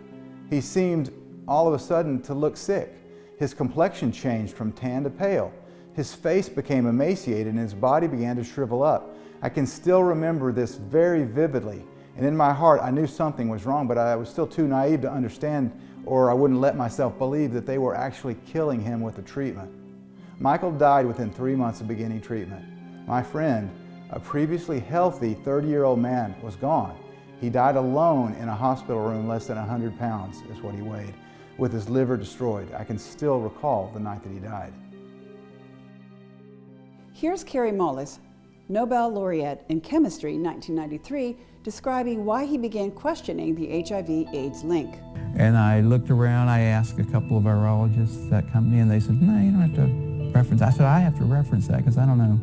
he seemed all of a sudden to look sick. His complexion changed from tan to pale. His face became emaciated and his body began to shrivel up. I can still remember this very vividly. And in my heart, I knew something was wrong, but I was still too naive to understand, or I wouldn't let myself believe that they were actually killing him with the treatment. Michael died within 3 months of beginning treatment. My friend, a previously healthy 30-year-old man, was gone. He died alone in a hospital room, less than 100 pounds is what he weighed, with his liver destroyed. I can still recall the night that he died. Here's Kary Mullis, Nobel laureate in chemistry 1993, describing why he began questioning the HIV/AIDS link. And I looked around, I asked a couple of virologists at that company, and they said, no, you don't have to reference. I said, I have to reference that because I don't know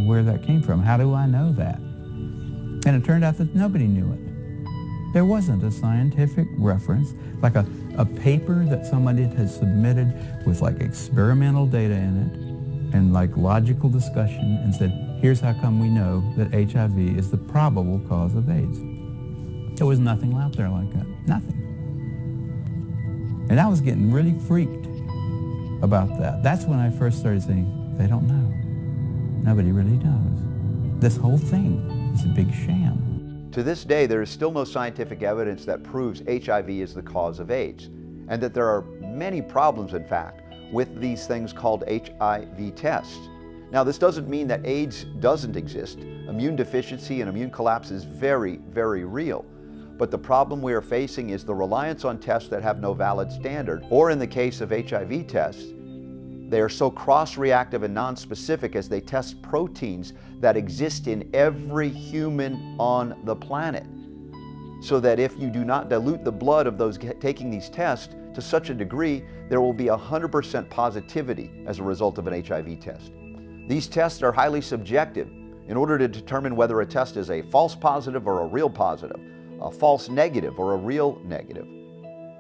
where that came from. How do I know that? And it turned out that nobody knew it. There wasn't a scientific reference, like a paper that somebody had submitted with like experimental data in it and like logical discussion and said, here's how come we know that HIV is the probable cause of AIDS. There was nothing out there like that, nothing. And I was getting really freaked about that. That's when I first started saying, they don't know. Nobody really knows. This whole thing is a big sham. To this day, there is still no scientific evidence that proves HIV is the cause of AIDS, and that there are many problems, in fact, with these things called HIV tests. Now, this doesn't mean that AIDS doesn't exist. Immune deficiency and immune collapse is very, very real. But the problem we are facing is the reliance on tests that have no valid standard, or in the case of HIV tests, they are so cross-reactive and non-specific as they test proteins that exist in every human on the planet. So that if you do not dilute the blood of those taking these tests to such a degree, there will be 100% positivity as a result of an HIV test. These tests are highly subjective. In order to determine whether a test is a false positive or a real positive, a false negative or a real negative,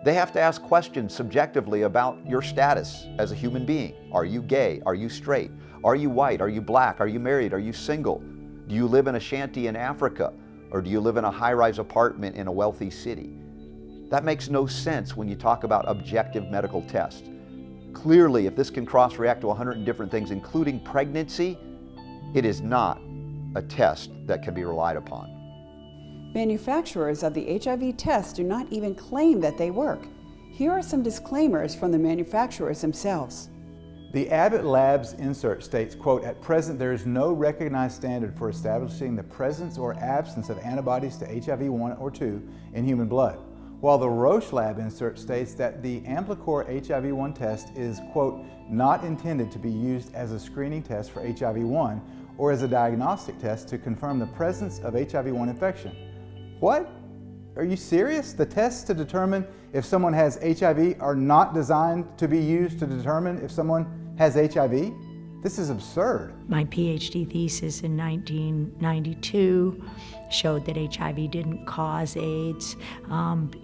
they have to ask questions subjectively about your status as a human being. Are you gay? Are you straight? Are you white? Are you black? Are you married? Are you single? Do you live in a shanty in Africa? Or do you live in a high-rise apartment in a wealthy city? That makes no sense when you talk about objective medical tests. Clearly, if this can cross-react to 100 different things, including pregnancy, it is not a test that can be relied upon. Manufacturers of the HIV tests do not even claim that they work. Here are some disclaimers from the manufacturers themselves. The Abbott Labs insert states, quote, "At present there is no recognized standard for establishing the presence or absence of antibodies to HIV-1 or 2 in human blood," while the Roche Lab insert states that the Amplicor HIV-1 test is, quote, "not intended to be used as a screening test for HIV-1 or as a diagnostic test to confirm the presence of HIV-1 infection." What? Are you serious? The tests to determine if someone has HIV are not designed to be used to determine if someone has HIV? This is absurd. My PhD thesis in 1992 showed that HIV didn't cause AIDS.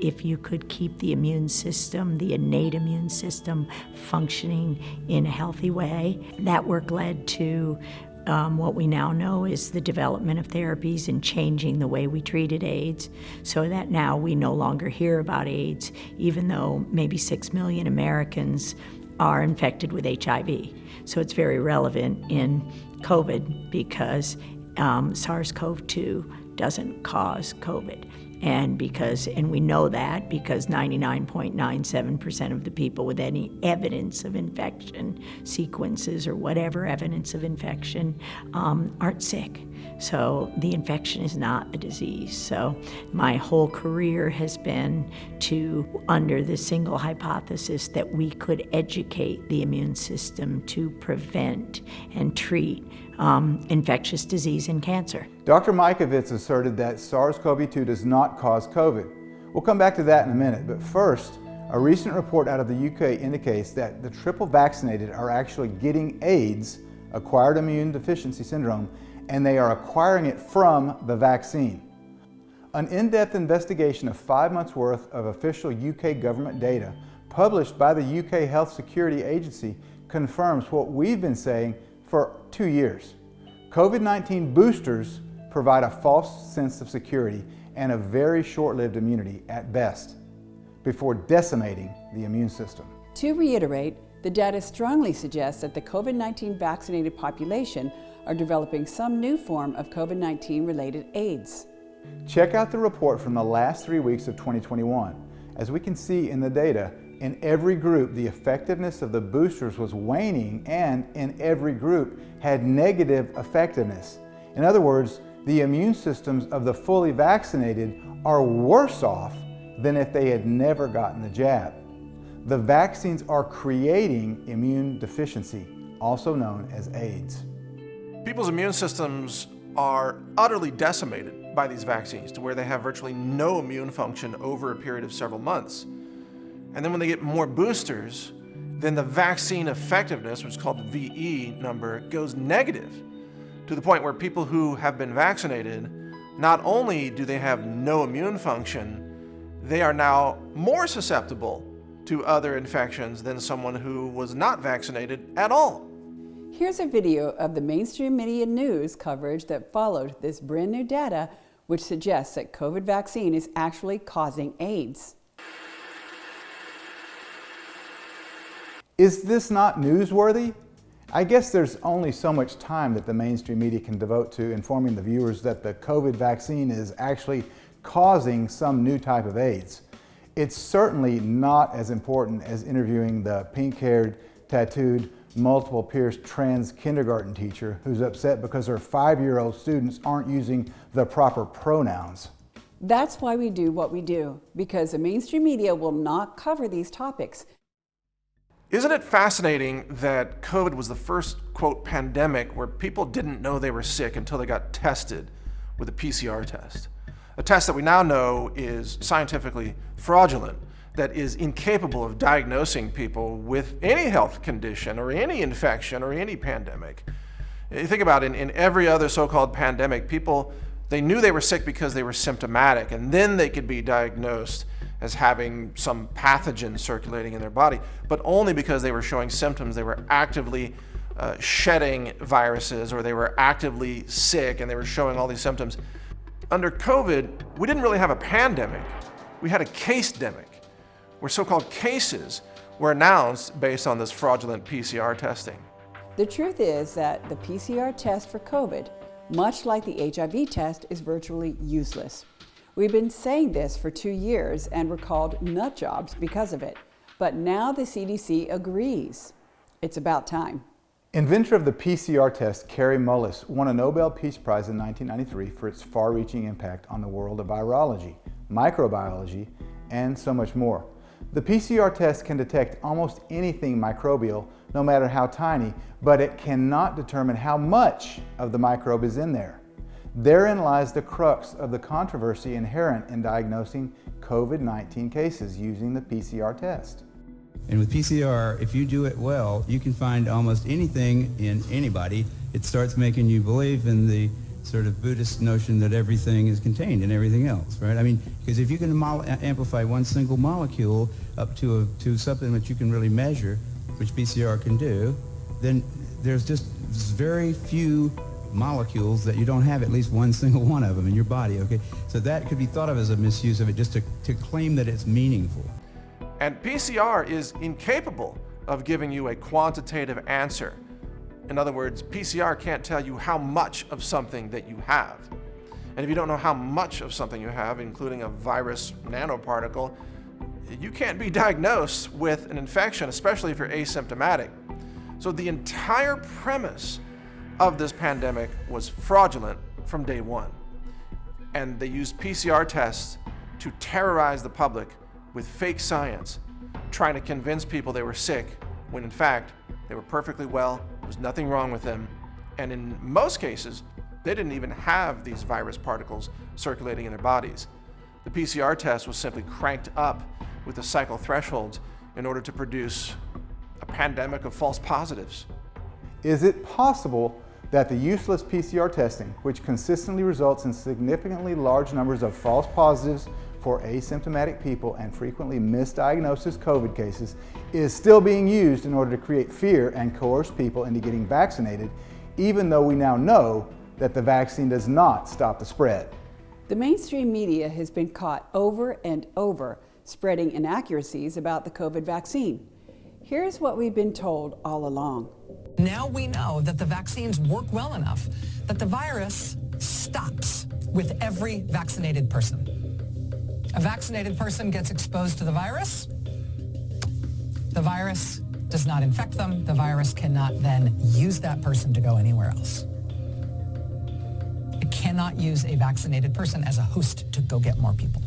If you could keep the immune system, the innate immune system, functioning in a healthy way, that work led to what we now know is the development of therapies and changing the way we treated AIDS, so that now we no longer hear about AIDS, even though maybe 6 million Americans are infected with HIV. So it's very relevant in COVID because SARS-CoV-2 doesn't cause COVID. And we know that because 99.97% of the people with any evidence of infection, sequences or whatever evidence of infection, aren't sick. So the infection is not a disease. So my whole career has been under the single hypothesis that we could educate the immune system to prevent and treat infectious disease and cancer. Dr. Mikovits asserted that SARS-CoV-2 does not cause COVID. We'll come back to that in a minute, but first, a recent report out of the UK indicates that the triple vaccinated are actually getting AIDS, acquired immune deficiency syndrome, and they are acquiring it from the vaccine. An in-depth investigation of 5 months' worth of official UK government data published by the UK Health Security Agency confirms what we've been saying for 2 years. COVID-19 boosters provide a false sense of security and a very short-lived immunity at best before decimating the immune system. To reiterate, the data strongly suggests that the COVID-19 vaccinated population are developing some new form of COVID-19 related AIDS. Check out the report from the last 3 weeks of 2021. As we can see in the data, in every group, the effectiveness of the boosters was waning, and in every group had negative effectiveness. In other words, the immune systems of the fully vaccinated are worse off than if they had never gotten the jab. The vaccines are creating immune deficiency, also known as AIDS. People's immune systems are utterly decimated by these vaccines to where they have virtually no immune function over a period of several months. And then when they get more boosters, then the vaccine effectiveness, which is called the VE number, goes negative to the point where people who have been vaccinated, not only do they have no immune function, they are now more susceptible to other infections than someone who was not vaccinated at all. Here's a video of the mainstream media news coverage that followed this brand new data, which suggests that COVID vaccine is actually causing AIDS. Is this not newsworthy? I guess there's only so much time that the mainstream media can devote to informing the viewers that the COVID vaccine is actually causing some new type of AIDS. It's certainly not as important as interviewing the pink-haired, tattooed, multiple-pierced trans kindergarten teacher who's upset because her 5-year-old students aren't using the proper pronouns. That's why we do what we do, because the mainstream media will not cover these topics. Isn't it fascinating that COVID was the first, quote, pandemic where people didn't know they were sick until they got tested with a PCR test? A test that we now know is scientifically fraudulent, that is incapable of diagnosing people with any health condition or any infection or any pandemic. You think about it, in every other so-called pandemic, people, they knew they were sick because they were symptomatic, and then they could be diagnosed as having some pathogen circulating in their body, but only because they were showing symptoms. They were actively shedding viruses, or they were actively sick and they were showing all these symptoms. Under COVID, we didn't really have a pandemic. We had a case-demic, where so-called cases were announced based on this fraudulent PCR testing. The truth is that the PCR test for COVID, much like the HIV test, is virtually useless. We've been saying this for 2 years and we're called nut jobs because of it. But now the CDC agrees. It's about time. Inventor of the PCR test, Kary Mullis, won a Nobel Peace Prize in 1993 for its far-reaching impact on the world of virology, microbiology, and so much more. The PCR test can detect almost anything microbial, no matter how tiny, but it cannot determine how much of the microbe is in there. Therein lies the crux of the controversy inherent in diagnosing COVID-19 cases using the PCR test. And with PCR, if you do it well, you can find almost anything in anybody. It starts making you believe in the sort of Buddhist notion that everything is contained in everything else, right? I mean, because if you can amplify one single molecule up to something that you can really measure, which PCR can do, then there's just very few molecules that you don't have at least one single one of them in your body, okay? So that could be thought of as a misuse of it, just to claim that it's meaningful. And PCR is incapable of giving you a quantitative answer. In other words, PCR can't tell you how much of something that you have. And if you don't know how much of something you have, including a virus nanoparticle, you can't be diagnosed with an infection, especially if you're asymptomatic. So the entire premise of this pandemic was fraudulent from day one. And they used PCR tests to terrorize the public with fake science, trying to convince people they were sick, when in fact, they were perfectly well, there was nothing wrong with them, and in most cases, they didn't even have these virus particles circulating in their bodies. The PCR test was simply cranked up with the cycle thresholds in order to produce a pandemic of false positives. Is it possible that the useless PCR testing, which consistently results in significantly large numbers of false positives for asymptomatic people and frequently misdiagnosed as COVID cases, is still being used in order to create fear and coerce people into getting vaccinated, even though we now know that the vaccine does not stop the spread? The mainstream media has been caught over and over spreading inaccuracies about the COVID vaccine. Here's what we've been told all along. Now we know that the vaccines work well enough that the virus stops with every vaccinated person. A vaccinated person gets exposed to the virus does not infect them. The virus cannot then use that person to go anywhere else. It cannot use a vaccinated person as a host to go get more people.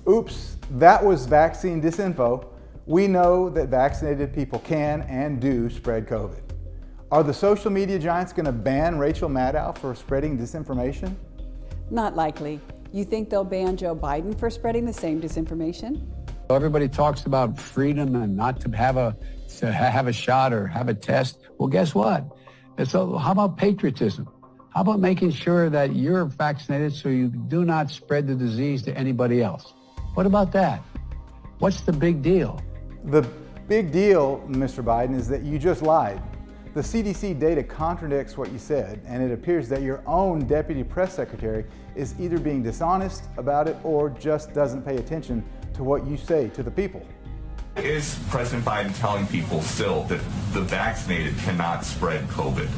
Oops, that was vaccine disinfo. We know that vaccinated people can and do spread COVID. Are the social media giants going to ban Rachel Maddow for spreading disinformation? Not likely. You think they'll ban Joe Biden for spreading the same disinformation? Everybody talks about freedom and not to have a shot or have a test. Well, guess what? So how about patriotism? How about making sure that you're vaccinated so you do not spread the disease to anybody else? What about that? What's the big deal? The big deal, Mr. Biden, is that you just lied. The CDC data contradicts what you said, and it appears that your own deputy press secretary is either being dishonest about it or just doesn't pay attention to what you say to the people. Is President Biden telling people still that the vaccinated cannot spread COVID?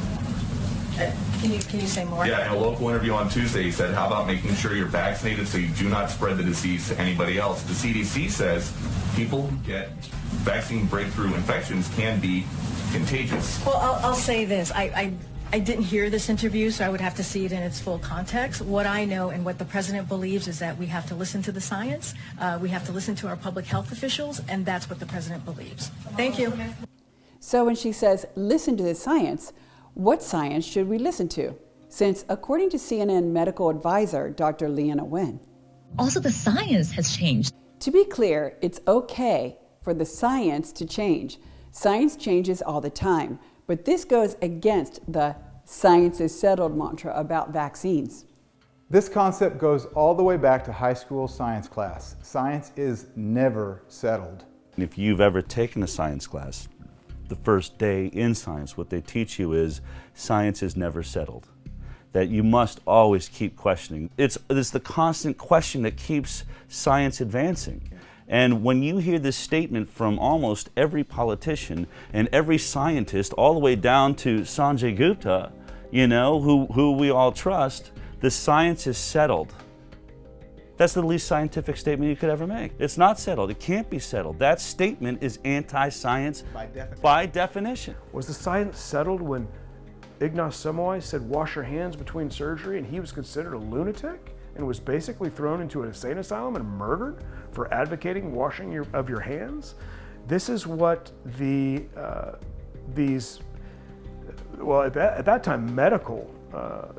Can you say more? Yeah, in a local interview on Tuesday, he said, how about making sure you're vaccinated so you do not spread the disease to anybody else? The CDC says people who get vaccine breakthrough infections can be contagious. Well, I'll say this. I didn't hear this interview, so I would have to see it in its full context. What I know and what the president believes is that we have to listen to the science, we have to listen to our public health officials, and that's what the president believes. Thank you. So when she says, listen to the science, what science should we listen to? Since according to CNN medical advisor, Dr. Leana Wen. Also, the science has changed. To be clear, it's okay for the science to change. Science changes all the time. But this goes against the science is settled mantra about vaccines. This concept goes all the way back to high school science class. Science is never settled. If you've ever taken a science class, the first day in science, what they teach you is science is never settled. That you must always keep questioning. It's the constant question that keeps science advancing. And when you hear this statement from almost every politician and every scientist, all the way down to Sanjay Gupta, you know, who we all trust, the science is settled. That's the least scientific statement you could ever make. It's not settled. It can't be settled. That statement is anti-science by definition. Was the science settled when Ignaz Semmelweis said, wash your hands between surgery, and he was considered a lunatic and was basically thrown into an insane asylum and murdered for advocating washing of your hands? This is what at that time, medical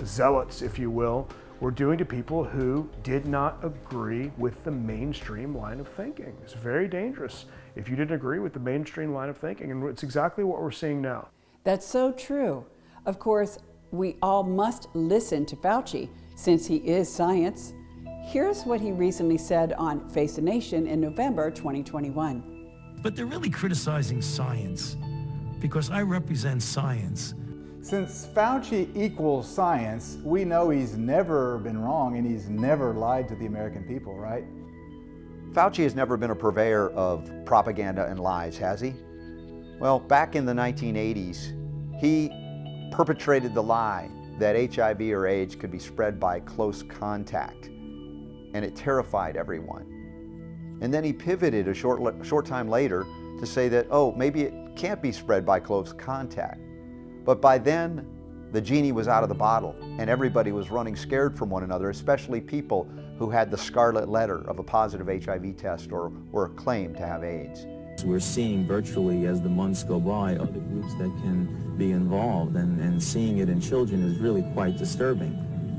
zealots, if you will, were doing to people who did not agree with the mainstream line of thinking. It's very dangerous if you didn't agree with the mainstream line of thinking, and it's exactly what we're seeing now. That's so true. Of course, we all must listen to Fauci, since he is science. Here's what he recently said on Face the Nation in November 2021. But they're really criticizing science, because I represent science. Since Fauci equals science, we know he's never been wrong and he's never lied to the American people, right? Fauci has never been a purveyor of propaganda and lies, has he? Well, back in the 1980s, he perpetrated the lie that HIV or AIDS could be spread by close contact, and it terrified everyone. And then he pivoted a short time later to say that, oh, maybe it can't be spread by close contact. But by then, the genie was out of the bottle, and everybody was running scared from one another, especially people who had the scarlet letter of a positive HIV test or were claimed to have AIDS. We're seeing virtually as the months go by other groups that can be involved, and seeing it in children is really quite disturbing.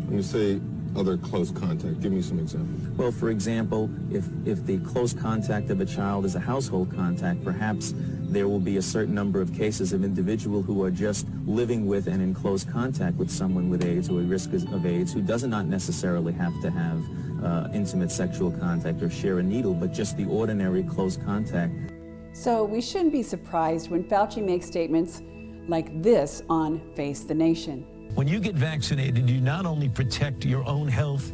When you say other close contact, give me some examples. Well, for example, if the close contact of a child is a household contact, perhaps there will be a certain number of cases of individuals who are just living with and in close contact with someone with AIDS or at risk of AIDS who does not necessarily have to have intimate sexual contact or share a needle, but just the ordinary close contact. So we shouldn't be surprised when Fauci makes statements like this on Face the Nation. When you get vaccinated, you not only protect your own health,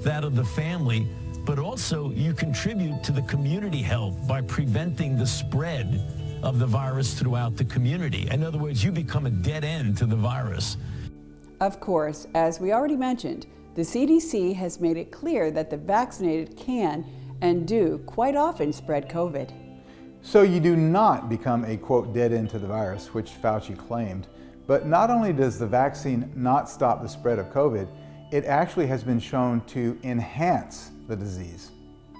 that of the family, but also you contribute to the community health by preventing the spread of the virus throughout the community. In other words, you become a dead end to the virus. Of course, as we already mentioned, the CDC has made it clear that the vaccinated can and do quite often spread COVID. So you do not become a, quote, dead end to the virus, which Fauci claimed. But not only does the vaccine not stop the spread of COVID, it actually has been shown to enhance the disease.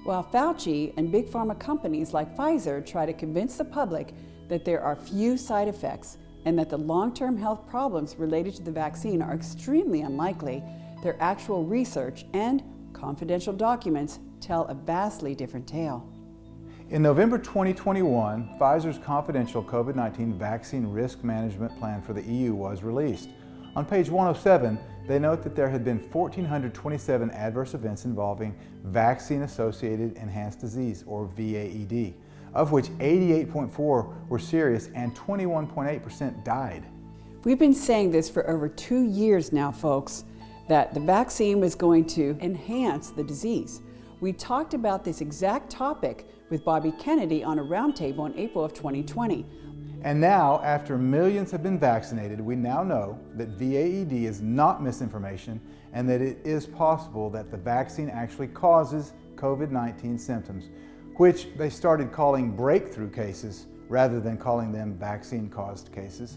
While Fauci and big pharma companies like Pfizer try to convince the public that there are few side effects and that the long-term health problems related to the vaccine are extremely unlikely, their actual research and confidential documents tell a vastly different tale. In November 2021, Pfizer's confidential COVID-19 vaccine risk management plan for the EU was released. On page 107, they note that there had been 1,427 adverse events involving vaccine-associated enhanced disease, or VAED, of which 88.4% were serious and 21.8% died. We've been saying this for over 2 years now, folks, that the vaccine was going to enhance the disease. We talked about this exact topic with Bobby Kennedy on a roundtable in April of 2020. And now, after millions have been vaccinated, we now know that VAED is not misinformation and that it is possible that the vaccine actually causes COVID-19 symptoms, which they started calling breakthrough cases rather than calling them vaccine-caused cases.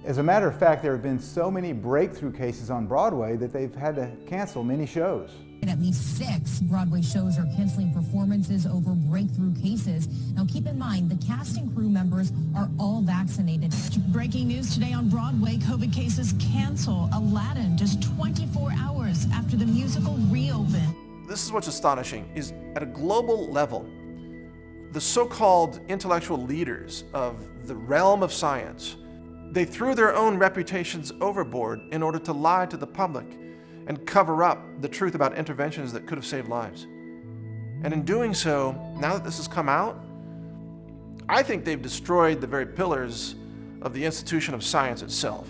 As a matter of fact, there have been so many breakthrough cases on Broadway that they've had to cancel many shows. At least 6 Broadway shows are canceling performances over breakthrough cases. Now keep in mind, the cast and crew members are all vaccinated. Breaking news today on Broadway, COVID cases cancel Aladdin just 24 hours after the musical reopened. This is what's astonishing, is at a global level, the so-called intellectual leaders of the realm of science, they threw their own reputations overboard in order to lie to the public and cover up the truth about interventions that could have saved lives. And in doing so, now that this has come out, I think they've destroyed the very pillars of the institution of science itself.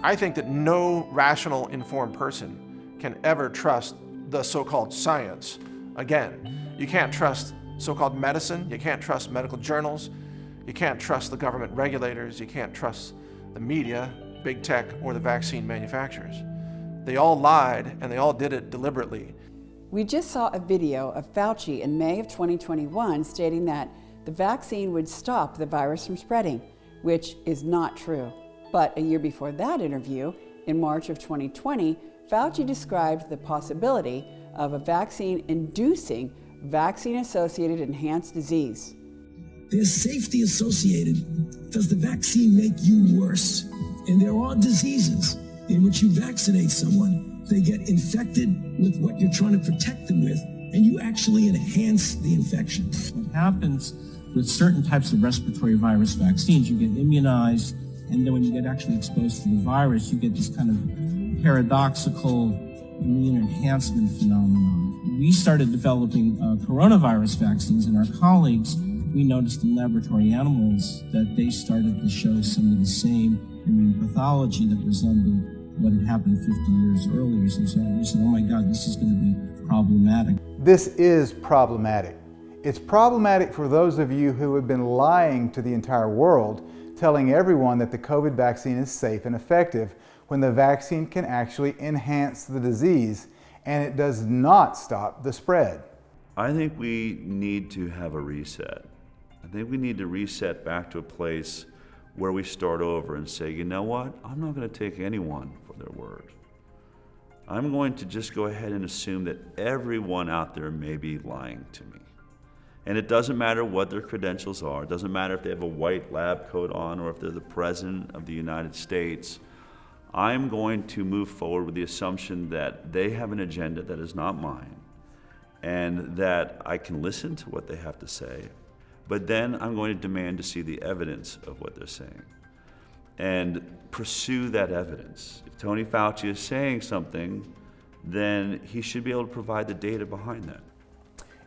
I think that no rational, informed person can ever trust the so-called science again. You can't trust so-called medicine, you can't trust medical journals, you can't trust the government regulators, you can't trust the media, big tech, or the vaccine manufacturers. They all lied, and they all did it deliberately. We just saw a video of Fauci in May of 2021 stating that the vaccine would stop the virus from spreading, which is not true. But a year before that interview, in March of 2020, Fauci described the possibility of a vaccine inducing vaccine-associated enhanced disease. There's safety associated. Does the vaccine make you worse? And there are diseases in which you vaccinate someone, they get infected with what you're trying to protect them with, and you actually enhance the infection. What happens with certain types of respiratory virus vaccines, you get immunized, and then when you get actually exposed to the virus, you get this kind of paradoxical immune enhancement phenomenon. We started developing coronavirus vaccines, and our colleagues, we noticed in laboratory animals that they started to show some of the same immune pathology that resembled what had happened 50 years earlier. So we said, oh my God, this is going to be problematic. This is problematic. It's problematic for those of you who have been lying to the entire world, telling everyone that the COVID vaccine is safe and effective, when the vaccine can actually enhance the disease and it does not stop the spread. I think we need to have a reset. I think we need to reset back to a place where we start over and say, you know what? I'm not going to take anyone for their word. I'm going to just go ahead and assume that everyone out there may be lying to me. And it doesn't matter what their credentials are. It doesn't matter if they have a white lab coat on or if they're the President of the United States. I'm going to move forward with the assumption that they have an agenda that is not mine and that I can listen to what they have to say. But then I'm going to demand to see the evidence of what they're saying and pursue that evidence. If Tony Fauci is saying something, then he should be able to provide the data behind that.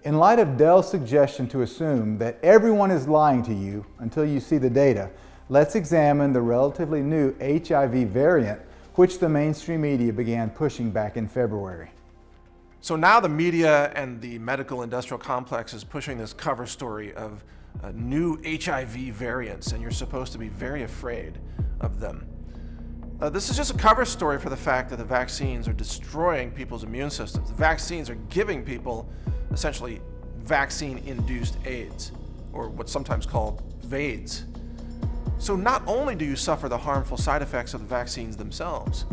In light of Dell's suggestion to assume that everyone is lying to you until you see the data, let's examine the relatively new HIV variant, which the mainstream media began pushing back in February. So now the media and the medical industrial complex is pushing this cover story of new HIV variants, and you're supposed to be very afraid of them. This is just a cover story for the fact that the vaccines are destroying people's immune systems. The vaccines are giving people essentially vaccine-induced AIDS, or what's sometimes called VAIDS. So not only do you suffer the harmful side effects of the vaccines themselves,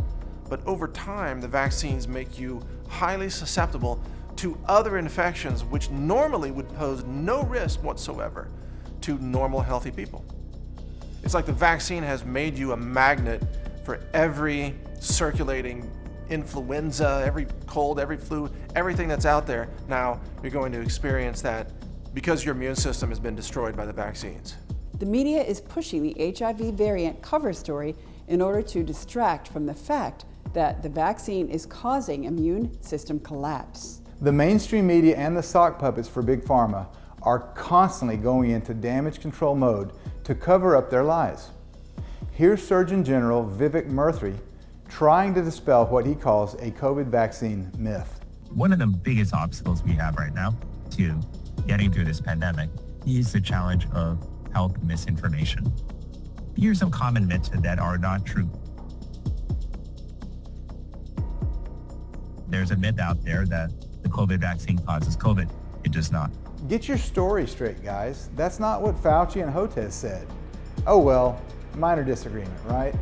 but over time the vaccines make you highly susceptible to other infections which normally would pose no risk whatsoever to normal, healthy people. It's like the vaccine has made you a magnet for every circulating influenza, every cold, every flu, everything that's out there. Now you're going to experience that because your immune system has been destroyed by the vaccines. The media is pushing the HIV variant cover story in order to distract from the fact that the vaccine is causing immune system collapse. The mainstream media and the sock puppets for Big Pharma are constantly going into damage control mode to cover up their lies. Here's Surgeon General Vivek Murthy trying to dispel what he calls a COVID vaccine myth. One of the biggest obstacles we have right now to getting through this pandemic is the challenge of health misinformation. Here's some common myths that are not true. There's a myth out there that the COVID vaccine causes COVID. It does not. Get your story straight, guys. That's not what Fauci and Hotez said. Oh well, minor disagreement, right?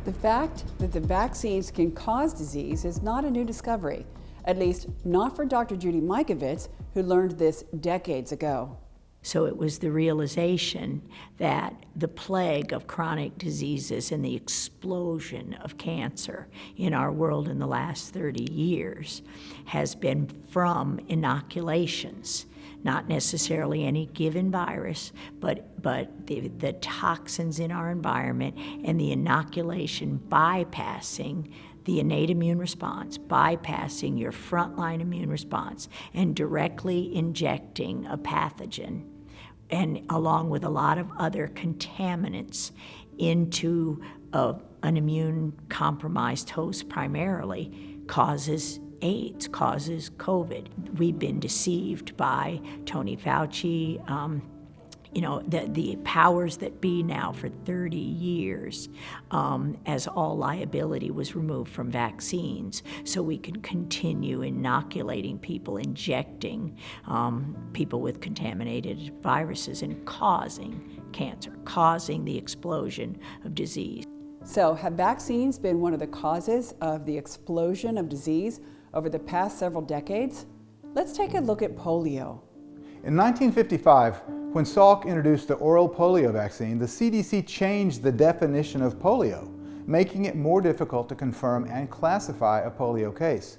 The fact that the vaccines can cause disease is not a new discovery, at least not for Dr. Judy Mikovits, who learned this decades ago. So it was the realization that the plague of chronic diseases and the explosion of cancer in our world in the last 30 years has been from inoculations. Not necessarily any given virus, but the toxins in our environment and the inoculation bypassing the innate immune response, bypassing your frontline immune response and directly injecting a pathogen, and along with a lot of other contaminants into an immune-compromised host primarily, causes AIDS, causes COVID. We've been deceived by Tony Fauci, the powers that be now for 30 years, as all liability was removed from vaccines, so we can continue inoculating people, injecting people with contaminated viruses and causing cancer, causing the explosion of disease. So, have vaccines been one of the causes of the explosion of disease over the past several decades? Let's take a look at polio. In 1955, when Salk introduced the oral polio vaccine, the CDC changed the definition of polio, making it more difficult to confirm and classify a polio case.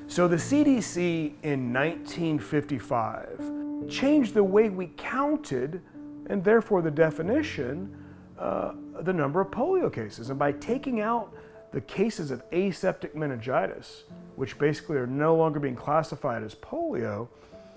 So the CDC in 1955 changed the way we counted, and therefore the definition, the number of polio cases. And by taking out the cases of aseptic meningitis, which basically are no longer being classified as polio,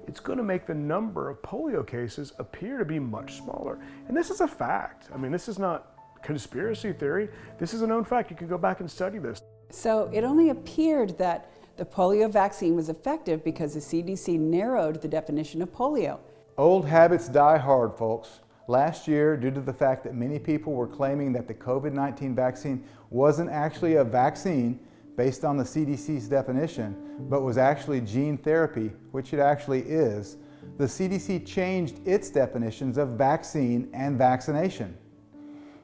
it's going to make the number of polio cases appear to be much smaller. And this is a fact. I mean, this is not conspiracy theory. This is a known fact. You can go back and study this. So it only appeared that the polio vaccine was effective because the CDC narrowed the definition of polio. Old habits die hard, folks. Last year, due to the fact that many people were claiming that the COVID-19 vaccine wasn't actually a vaccine based on the CDC's definition, but was actually gene therapy, which it actually is, the CDC changed its definitions of vaccine and vaccination.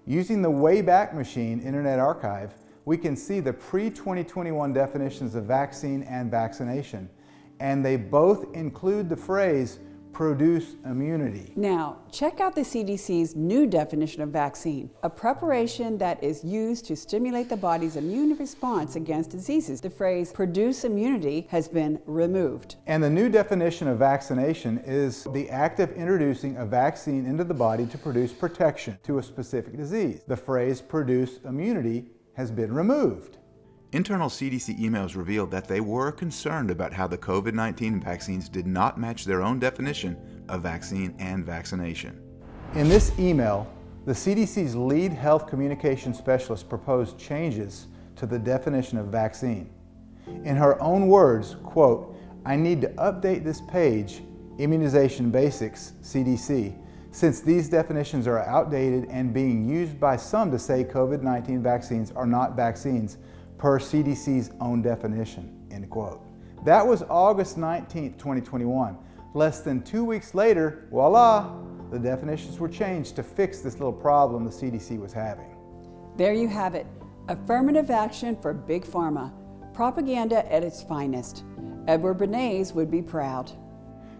Using the Wayback Machine Internet Archive, we can see the pre-2021 definitions of vaccine and vaccination, and they both include the phrase produce immunity. Now, check out the CDC's new definition of vaccine, a preparation that is used to stimulate the body's immune response against diseases. The phrase produce immunity has been removed. And the new definition of vaccination is the act of introducing a vaccine into the body to produce protection to a specific disease. The phrase produce immunity has been removed. Internal CDC emails revealed that they were concerned about how the COVID-19 vaccines did not match their own definition of vaccine and vaccination. In this email, the CDC's lead health communication specialist proposed changes to the definition of vaccine. In her own words, quote, "I need to update this page, Immunization Basics, CDC, since these definitions are outdated and being used by some to say COVID-19 vaccines are not vaccines per CDC's own definition," end quote. That was August 19th, 2021. Less than 2 weeks later, voila, the definitions were changed to fix this little problem the CDC was having. There you have it, affirmative action for Big Pharma, propaganda at its finest. Edward Bernays would be proud.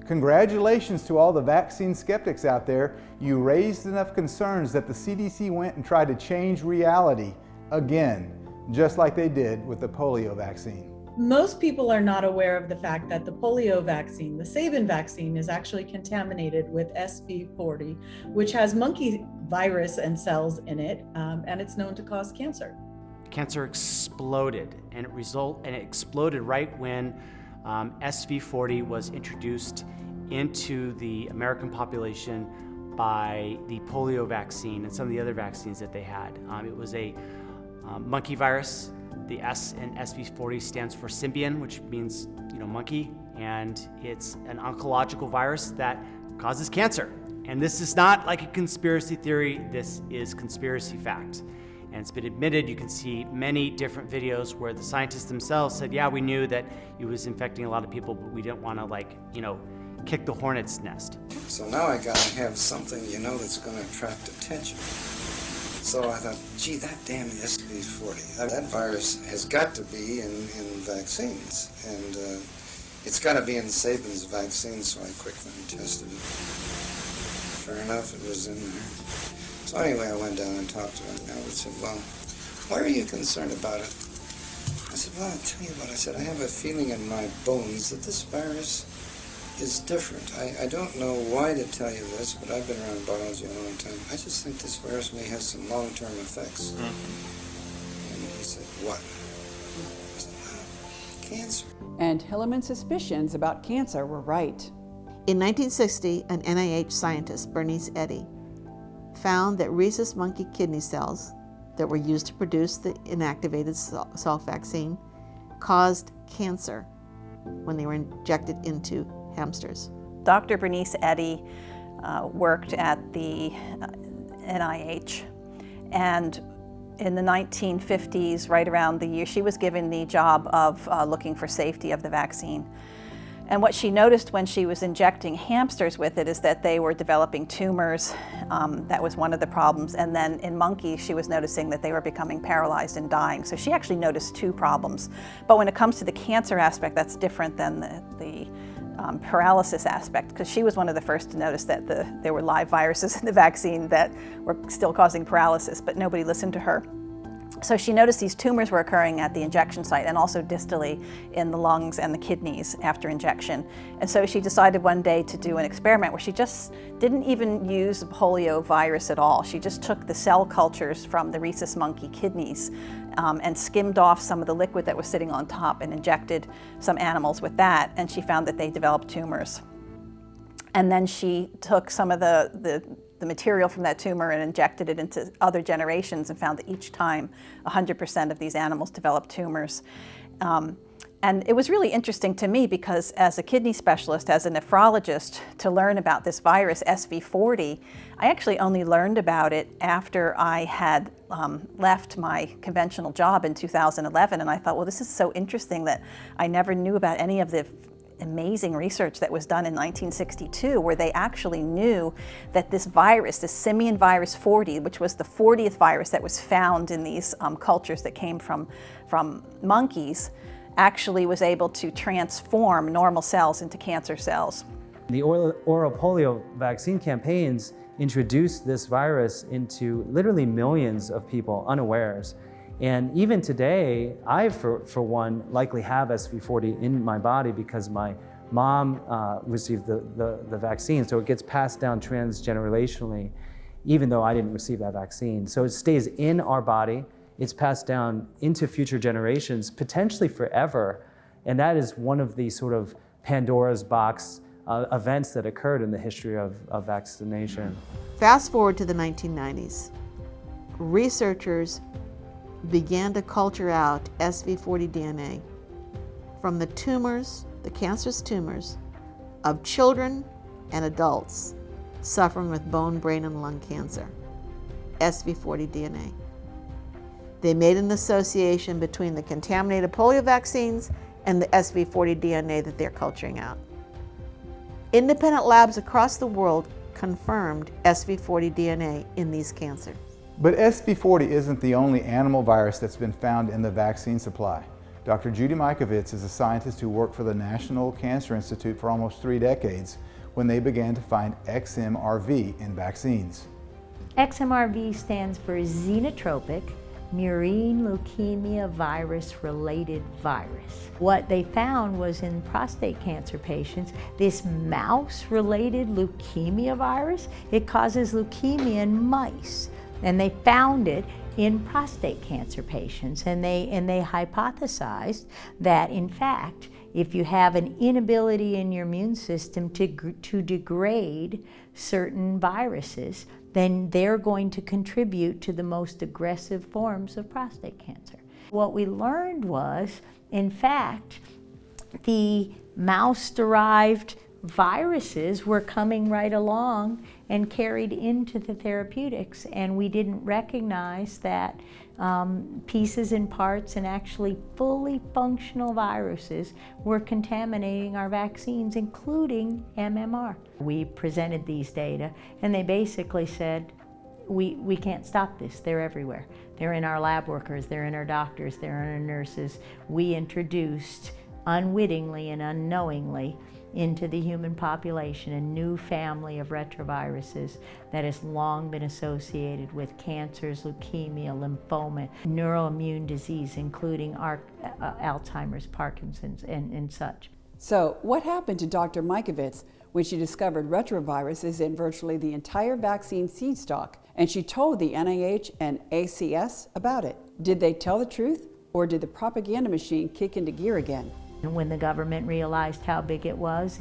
Congratulations to all the vaccine skeptics out there. You raised enough concerns that the CDC went and tried to change reality again, just like they did with the polio vaccine. Most people are not aware of the fact that the polio vaccine, the Sabin vaccine, is actually contaminated with SV40, which has monkey virus and cells in it, and it's known to cause cancer. Cancer exploded, and it exploded right when SV40 was introduced into the American population by the polio vaccine and some of the other vaccines that they had. It was a monkey virus. The S in SV40 stands for Symbian, which means monkey, and it's an oncological virus that causes cancer. And this is not like a conspiracy theory, this is conspiracy fact. And it's been admitted. You can see many different videos where the scientists themselves said, yeah, we knew that it was infecting a lot of people, but we didn't want to, kick the hornet's nest. So now I gotta have something, that's gonna attract attention. So I thought, gee, that damn SV40, that virus has got to be in vaccines. And it's gotta be in Sabin's vaccine, so I quickly tested it. Sure enough, it was in there. So anyway, I went down and talked to him, and I said, well, why are you concerned about it? I said, well, I'll tell you what. I said, I have a feeling in my bones that this virus is different. I don't know why to tell you this, but I've been around biology a long time. I just think this virus may have some long-term effects. And he said, what? I said, well, cancer. And Hillerman's suspicions about cancer were right. In 1960, an NIH scientist, Bernice Eddy, found that rhesus monkey kidney cells that were used to produce the inactivated Salk vaccine caused cancer when they were injected into hamsters. Dr. Bernice Eddy worked at the NIH, and in the 1950s, right around the year, she was given the job of looking for safety of the vaccine. And what she noticed when she was injecting hamsters with it is that they were developing tumors. That was one of the problems. And then in monkeys, she was noticing that they were becoming paralyzed and dying. So she actually noticed two problems. But when it comes to the cancer aspect, that's different than the paralysis aspect, because she was one of the first to notice that there were live viruses in the vaccine that were still causing paralysis, but nobody listened to her. So she noticed these tumors were occurring at the injection site and also distally in the lungs and the kidneys after injection. And so she decided one day to do an experiment where she just didn't even use the polio virus at all. She just took the cell cultures from the rhesus monkey kidneys and skimmed off some of the liquid that was sitting on top and injected some animals with that, and she found that they developed tumors. And then she took some of the material from that tumor and injected it into other generations and found that each time 100% of these animals developed tumors. And it was really interesting to me because as a kidney specialist, as a nephrologist, to learn about this virus, SV40, I actually only learned about it after I had left my conventional job in 2011. And I thought, well, this is so interesting that I never knew about any of the amazing research that was done in 1962, where they actually knew that this virus, this simian virus 40, which was the 40th virus that was found in these cultures that came from monkeys, actually was able to transform normal cells into cancer cells. The oral polio vaccine campaigns introduced this virus into literally millions of people unawares. And even today, I, for one, likely have SV40 in my body because my mom received the vaccine. So it gets passed down transgenerationally, even though I didn't receive that vaccine. So it stays in our body. It's passed down into future generations, potentially forever. And that is one of the sort of Pandora's box events that occurred in the history of vaccination. Fast forward to the 1990s. Researchers began to culture out SV40 DNA from the tumors, the cancerous tumors, of children and adults suffering with bone, brain, and lung cancer. SV40 DNA. They made an association between the contaminated polio vaccines and the SV40 DNA that they're culturing out. Independent labs across the world confirmed SV40 DNA in these cancers. But SV40 isn't the only animal virus that's been found in the vaccine supply. Dr. Judy Mikovits is a scientist who worked for the National Cancer Institute for almost 3 decades when they began to find XMRV in vaccines. XMRV stands for xenotropic murine leukemia virus-related virus. What they found was in prostate cancer patients, this mouse-related leukemia virus, it causes leukemia in mice. And they found it in prostate cancer patients, and they hypothesized that, in fact, if you have an inability in your immune system to degrade certain viruses, then they're going to contribute to the most aggressive forms of prostate cancer. What we learned was, in fact, the mouse-derived viruses were coming right along and carried into the therapeutics, and we didn't recognize that pieces and parts and actually fully functional viruses were contaminating our vaccines, including MMR. We presented these data, and they basically said, we can't stop this. They're everywhere. They're in our lab workers, they're in our doctors, they're in our nurses. We introduced, unwittingly and unknowingly, into the human population a new family of retroviruses that has long been associated with cancers, leukemia, lymphoma, neuroimmune disease, including Alzheimer's, Parkinson's, and such. So what happened to Dr. Mikovits when she discovered retroviruses in virtually the entire vaccine seed stock, and she told the NIH and ACS about it? Did they tell the truth, or did the propaganda machine kick into gear again? And when the government realized how big it was,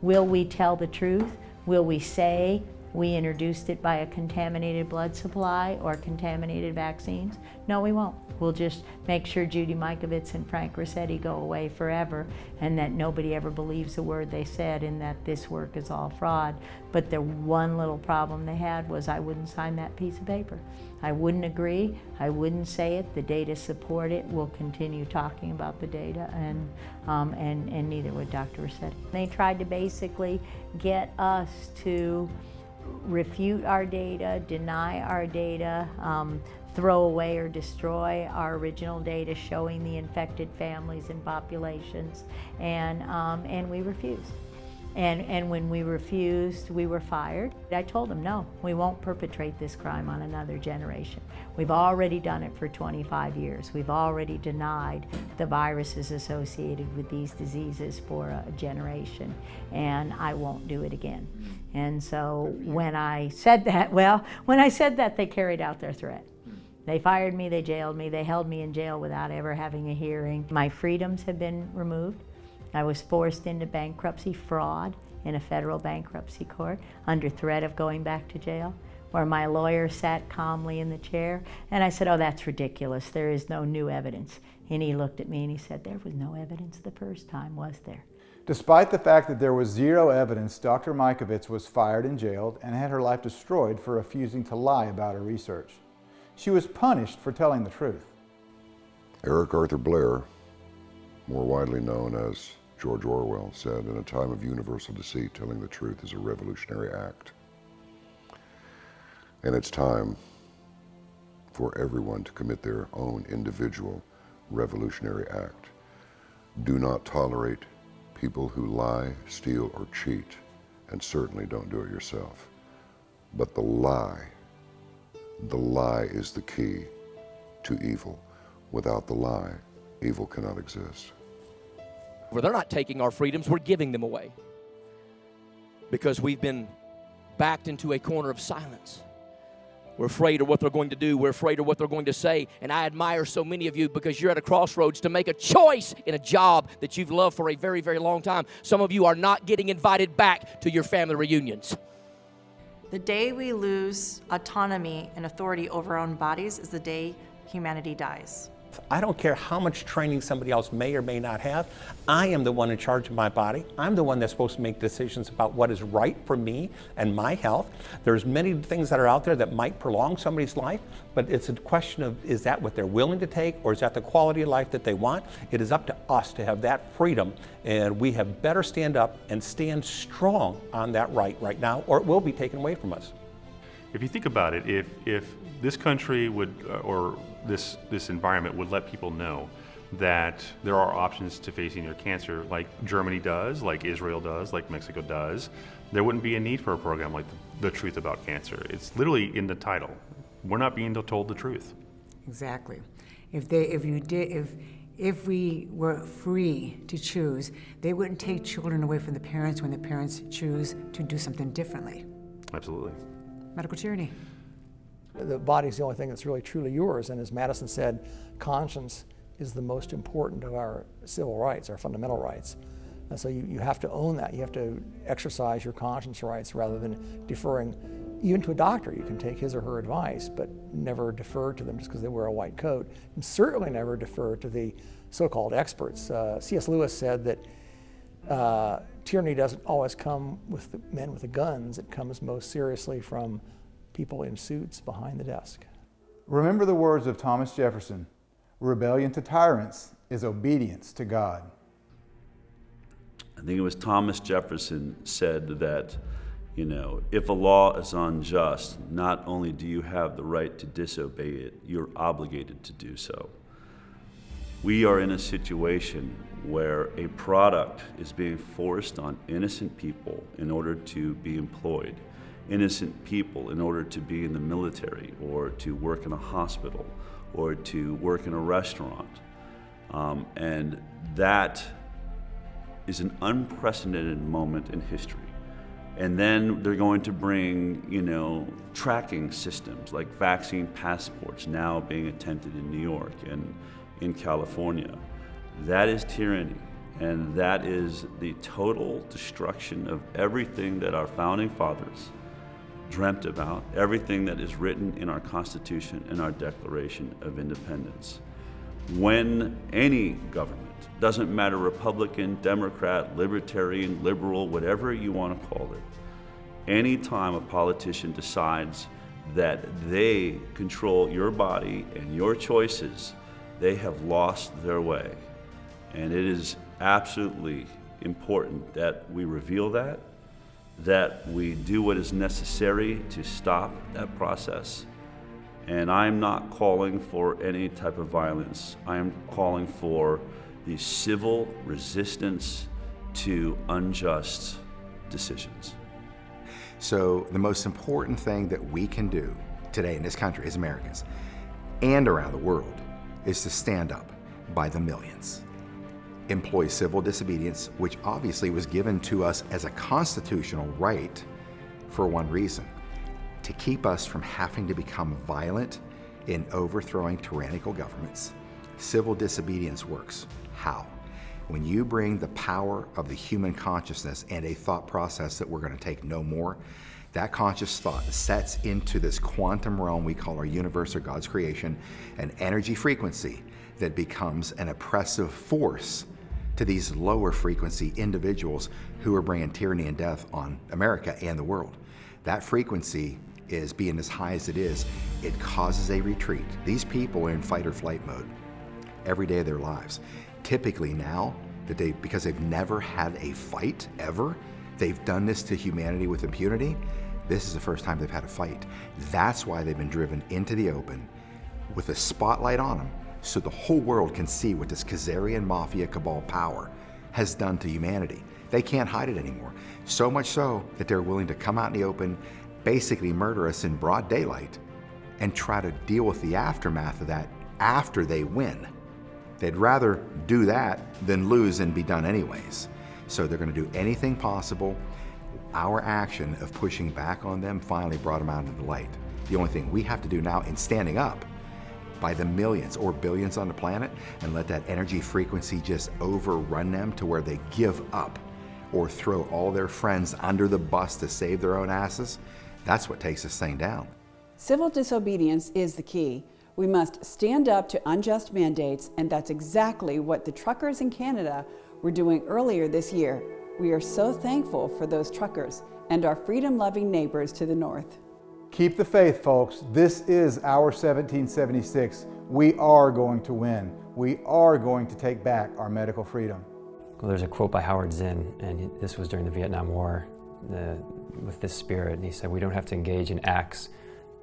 will we tell the truth? Will we say we introduced it by a contaminated blood supply or contaminated vaccines? No, we won't. We'll just make sure Judy Mikovits and Frank Rossetti go away forever, and that nobody ever believes a word they said, and that this work is all fraud. But the one little problem they had was I wouldn't sign that piece of paper. I wouldn't agree, I wouldn't say it, the data support it, we'll continue talking about the data, and neither would Dr. Rossetti. They tried to basically get us to refute our data, deny our data, throw away or destroy our original data showing the infected families and populations, and we refused. And when we refused, we were fired. I told them, no, we won't perpetrate this crime on another generation. We've already done it for 25 years. We've already denied the viruses associated with these diseases for a generation, and I won't do it again. And so when I said that, they carried out their threat. They fired me, they jailed me, they held me in jail without ever having a hearing. My freedoms have been removed. I was forced into bankruptcy fraud in a federal bankruptcy court under threat of going back to jail, where my lawyer sat calmly in the chair, and I said, oh, that's ridiculous, there is no new evidence. And he looked at me and he said, there was no evidence the first time, was there? Despite the fact that there was zero evidence, Dr. Mikovits was fired and jailed and had her life destroyed for refusing to lie about her research. She was punished for telling the truth. Eric Arthur Blair, more widely known as George Orwell, said, in a time of universal deceit, telling the truth is a revolutionary act. And it's time for everyone to commit their own individual revolutionary act. Do not tolerate people who lie, steal, or cheat, and certainly don't do it yourself. But the lie is the key to evil. Without the lie, evil cannot exist. They're not taking our freedoms, we're giving them away. Because we've been backed into a corner of silence. We're afraid of what they're going to do. We're afraid of what they're going to say. And I admire so many of you because you're at a crossroads to make a choice in a job that you've loved for a very, very long time. Some of you are not getting invited back to your family reunions. The day we lose autonomy and authority over our own bodies is the day humanity dies. I don't care how much training somebody else may or may not have. I am the one in charge of my body. I'm the one that's supposed to make decisions about what is right for me and my health. There's many things that are out there that might prolong somebody's life, but it's a question of, is that what they're willing to take, or is that the quality of life that they want? It is up to us to have that freedom, and we have better stand up and stand strong on that right now, or it will be taken away from us. If you think about it, if this country would, or this environment would let people know that there are options to facing your cancer, like Germany does, like Israel does, like Mexico does, there wouldn't be a need for a program like The Truth About Cancer. It's literally in the title. We're not being told the truth. Exactly. If we were free to choose, they wouldn't take children away from the parents when the parents choose to do something differently. Absolutely. Medical tyranny. The body's the only thing that's really truly yours, and as Madison said, conscience is the most important of our civil rights, our fundamental rights. And so you have to own that. You have to exercise your conscience rights rather than deferring even to a doctor. You can take his or her advice, but never defer to them just because they wear a white coat, and certainly never defer to the so-called experts. C.S. Lewis said that tyranny doesn't always come with the men with the guns. It comes most seriously from people in suits behind the desk. Remember the words of Thomas Jefferson, "Rebellion to tyrants is obedience to God." I think it was Thomas Jefferson said that, you know, if a law is unjust, not only do you have the right to disobey it, you're obligated to do so. We are in a situation where a product is being forced on innocent people in order to be employed, innocent people in order to be in the military or to work in a hospital or to work in a restaurant. And that is an unprecedented moment in history. And then they're going to bring, you know, tracking systems like vaccine passports now being attempted in New York and in California. That is tyranny, and that is the total destruction of everything that our founding fathers dreamt about, everything that is written in our Constitution and our Declaration of Independence. When any government, doesn't matter Republican, Democrat, Libertarian, Liberal, whatever you want to call it, anytime a politician decides that they control your body and your choices, they have lost their way. And it is absolutely important that we reveal that we do what is necessary to stop that process. And I'm not calling for any type of violence. I am calling for the civil resistance to unjust decisions. So the most important thing that we can do today in this country as Americans and around the world is to stand up by the millions. Employ civil disobedience, which obviously was given to us as a constitutional right for one reason, to keep us from having to become violent in overthrowing tyrannical governments. Civil disobedience works. How? When you bring the power of the human consciousness and a thought process that we're going to take no more, that conscious thought sets into this quantum realm we call our universe or God's creation, an energy frequency that becomes an oppressive force to these lower frequency individuals who are bringing tyranny and death on America and the world. That frequency is being as high as it is, it causes a retreat. These people are in fight or flight mode every day of their lives. Typically now, because they've never had a fight ever, they've done this to humanity with impunity. This is the first time they've had a fight. That's why they've been driven into the open with a spotlight on them, so the whole world can see what this Khazarian Mafia cabal power has done to humanity. They can't hide it anymore. So much so that they're willing to come out in the open, basically murder us in broad daylight, and try to deal with the aftermath of that after they win. They'd rather do that than lose and be done anyways. So they're going to do anything possible. Our action of pushing back on them finally brought them out into the light. The only thing we have to do now in standing up by the millions or billions on the planet and let that energy frequency just overrun them to where they give up or throw all their friends under the bus to save their own asses, that's what takes this thing down. Civil disobedience is the key. We must stand up to unjust mandates, and that's exactly what the truckers in Canada were doing earlier this year. We are so thankful for those truckers and our freedom-loving neighbors to the north. Keep the faith, folks. This is our 1776. We are going to win. We are going to take back our medical freedom. Well, there's a quote by Howard Zinn, and this was during the Vietnam War, with this spirit, and he said, we don't have to engage in acts,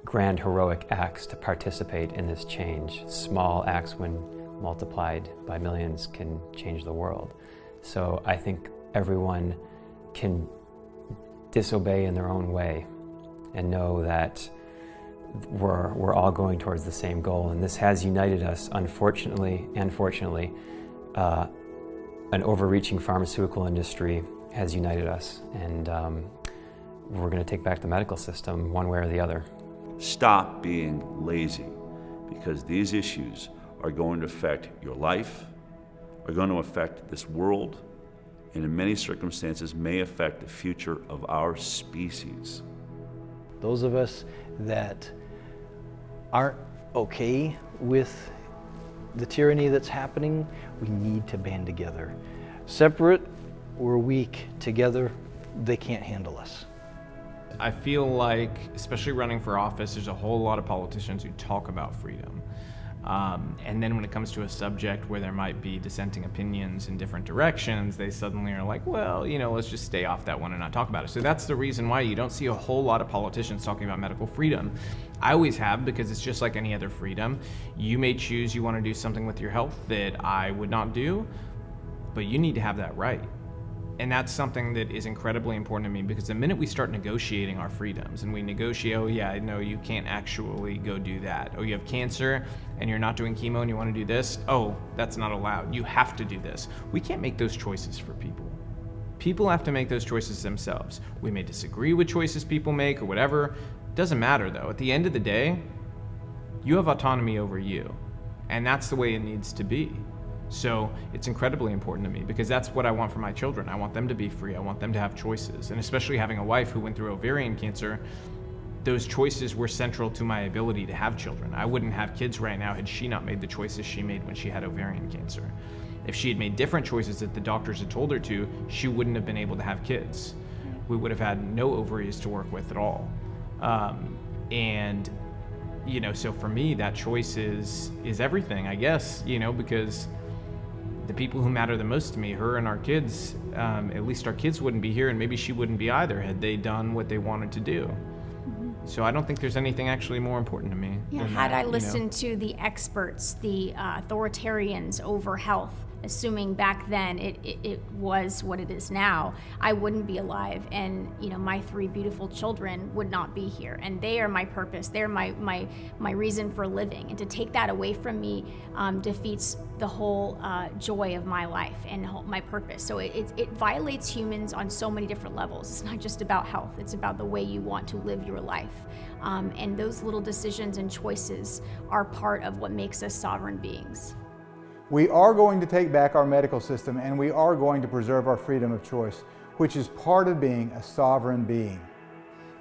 grand heroic acts, to participate in this change. Small acts, when multiplied by millions, can change the world. So I think everyone can disobey in their own way and know that we're all going towards the same goal. And this has united us, unfortunately and fortunately. An overreaching pharmaceutical industry has united us, and we're going to take back the medical system one way or the other. Stop being lazy, because these issues are going to affect your life, are going to affect this world, and in many circumstances may affect the future of our species. Those of us that aren't okay with the tyranny that's happening, we need to band together. Separate, we're weak. Together, they can't handle us. I feel like, especially running for office, there's a whole lot of politicians who talk about freedom. And then when it comes to a subject where there might be dissenting opinions in different directions, they suddenly are like, well, you know, let's just stay off that one and not talk about it. So that's the reason why you don't see a whole lot of politicians talking about medical freedom. I always have, because it's just like any other freedom. You may choose you want to do something with your health that I would not do, but you need to have that right. And that's something that is incredibly important to me, because the minute we start negotiating our freedoms and we negotiate, oh yeah, no, you can't actually go do that. Oh, you have cancer and you're not doing chemo and you want to do this. Oh, that's not allowed. You have to do this. We can't make those choices for people. People have to make those choices themselves. We may disagree with choices people make or whatever. Doesn't matter though. At the end of the day, you have autonomy over you. And that's the way it needs to be. So it's incredibly important to me, because that's what I want for my children. I want them to be free. I want them to have choices. And especially having a wife who went through ovarian cancer, those choices were central to my ability to have children. I wouldn't have kids right now had she not made the choices she made when she had ovarian cancer. If she had made different choices that the doctors had told her to, she wouldn't have been able to have kids. We would have had no ovaries to work with at all. And you know, so for me, that choice is everything, I guess, you know, because the people who matter the most to me, her and our kids, at least our kids wouldn't be here, and maybe she wouldn't be either had they done what they wanted to do. So I don't think there's anything actually more important to me. Yeah, than had that, I you know. listened to the experts, the authoritarians over health, assuming back then it was what it is now, I wouldn't be alive, and you know, my 3 beautiful children would not be here, and they are my purpose. They're my reason for living, and to take that away from me defeats the whole joy of my life and my purpose. So it violates humans on so many different levels. It's not just about health, it's about the way you want to live your life. And those little decisions and choices are part of what makes us sovereign beings. We are going to take back our medical system, and we are going to preserve our freedom of choice, which is part of being a sovereign being.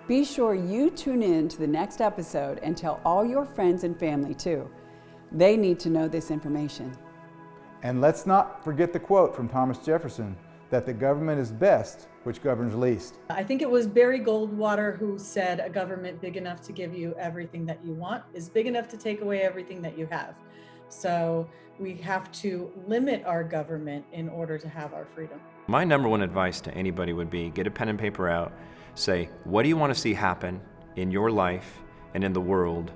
Be sure you tune in to the next episode and tell all your friends and family too. They need to know this information. And let's not forget the quote from Thomas Jefferson, that the government is best which governs least. I think it was Barry Goldwater who said a government big enough to give you everything that you want is big enough to take away everything that you have. So we have to limit our government in order to have our freedom. My number one advice to anybody would be get a pen and paper out, say, what do you want to see happen in your life and in the world?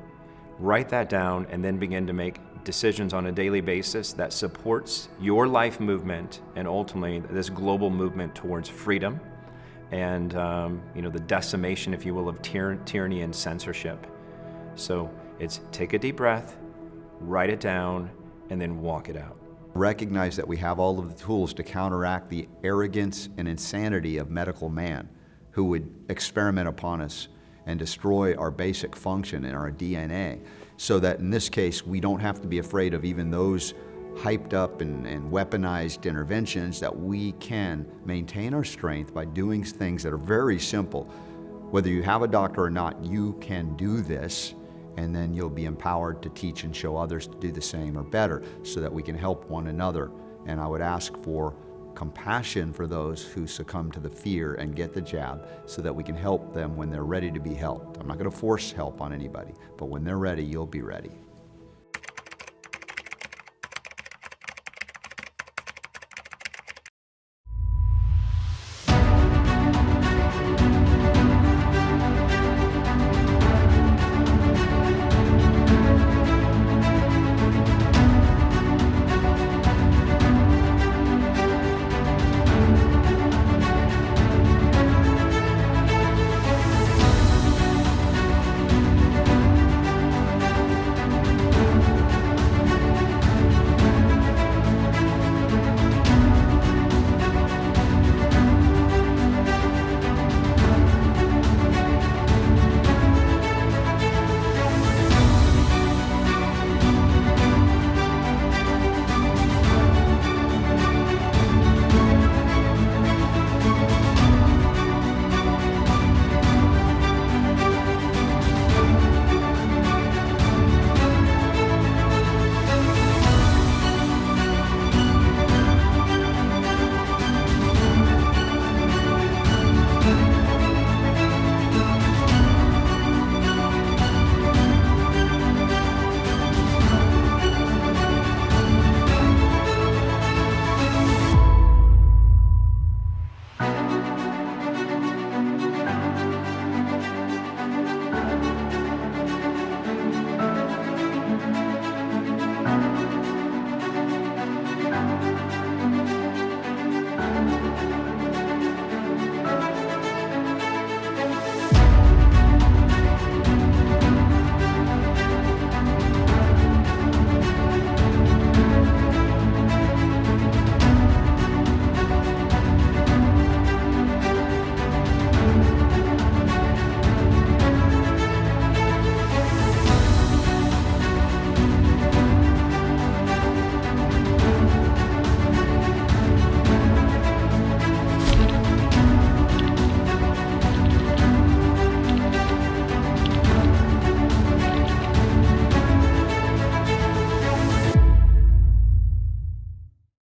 Write that down, and then begin to make decisions on a daily basis that supports your life movement and ultimately this global movement towards freedom and you know, the decimation, if you will, of tyranny and censorship. So it's take a deep breath, write it down, and then walk it out. Recognize that we have all of the tools to counteract the arrogance and insanity of medical man who would experiment upon us and destroy our basic function in our DNA, so that in this case we don't have to be afraid of even those hyped up and weaponized interventions, that we can maintain our strength by doing things that are very simple. Whether you have a doctor or not, you can do this, and then you'll be empowered to teach and show others to do the same or better, so that we can help one another. And I would ask for compassion for those who succumb to the fear and get the jab, so that we can help them when they're ready to be helped. I'm not going to force help on anybody, but when they're ready, you'll be ready.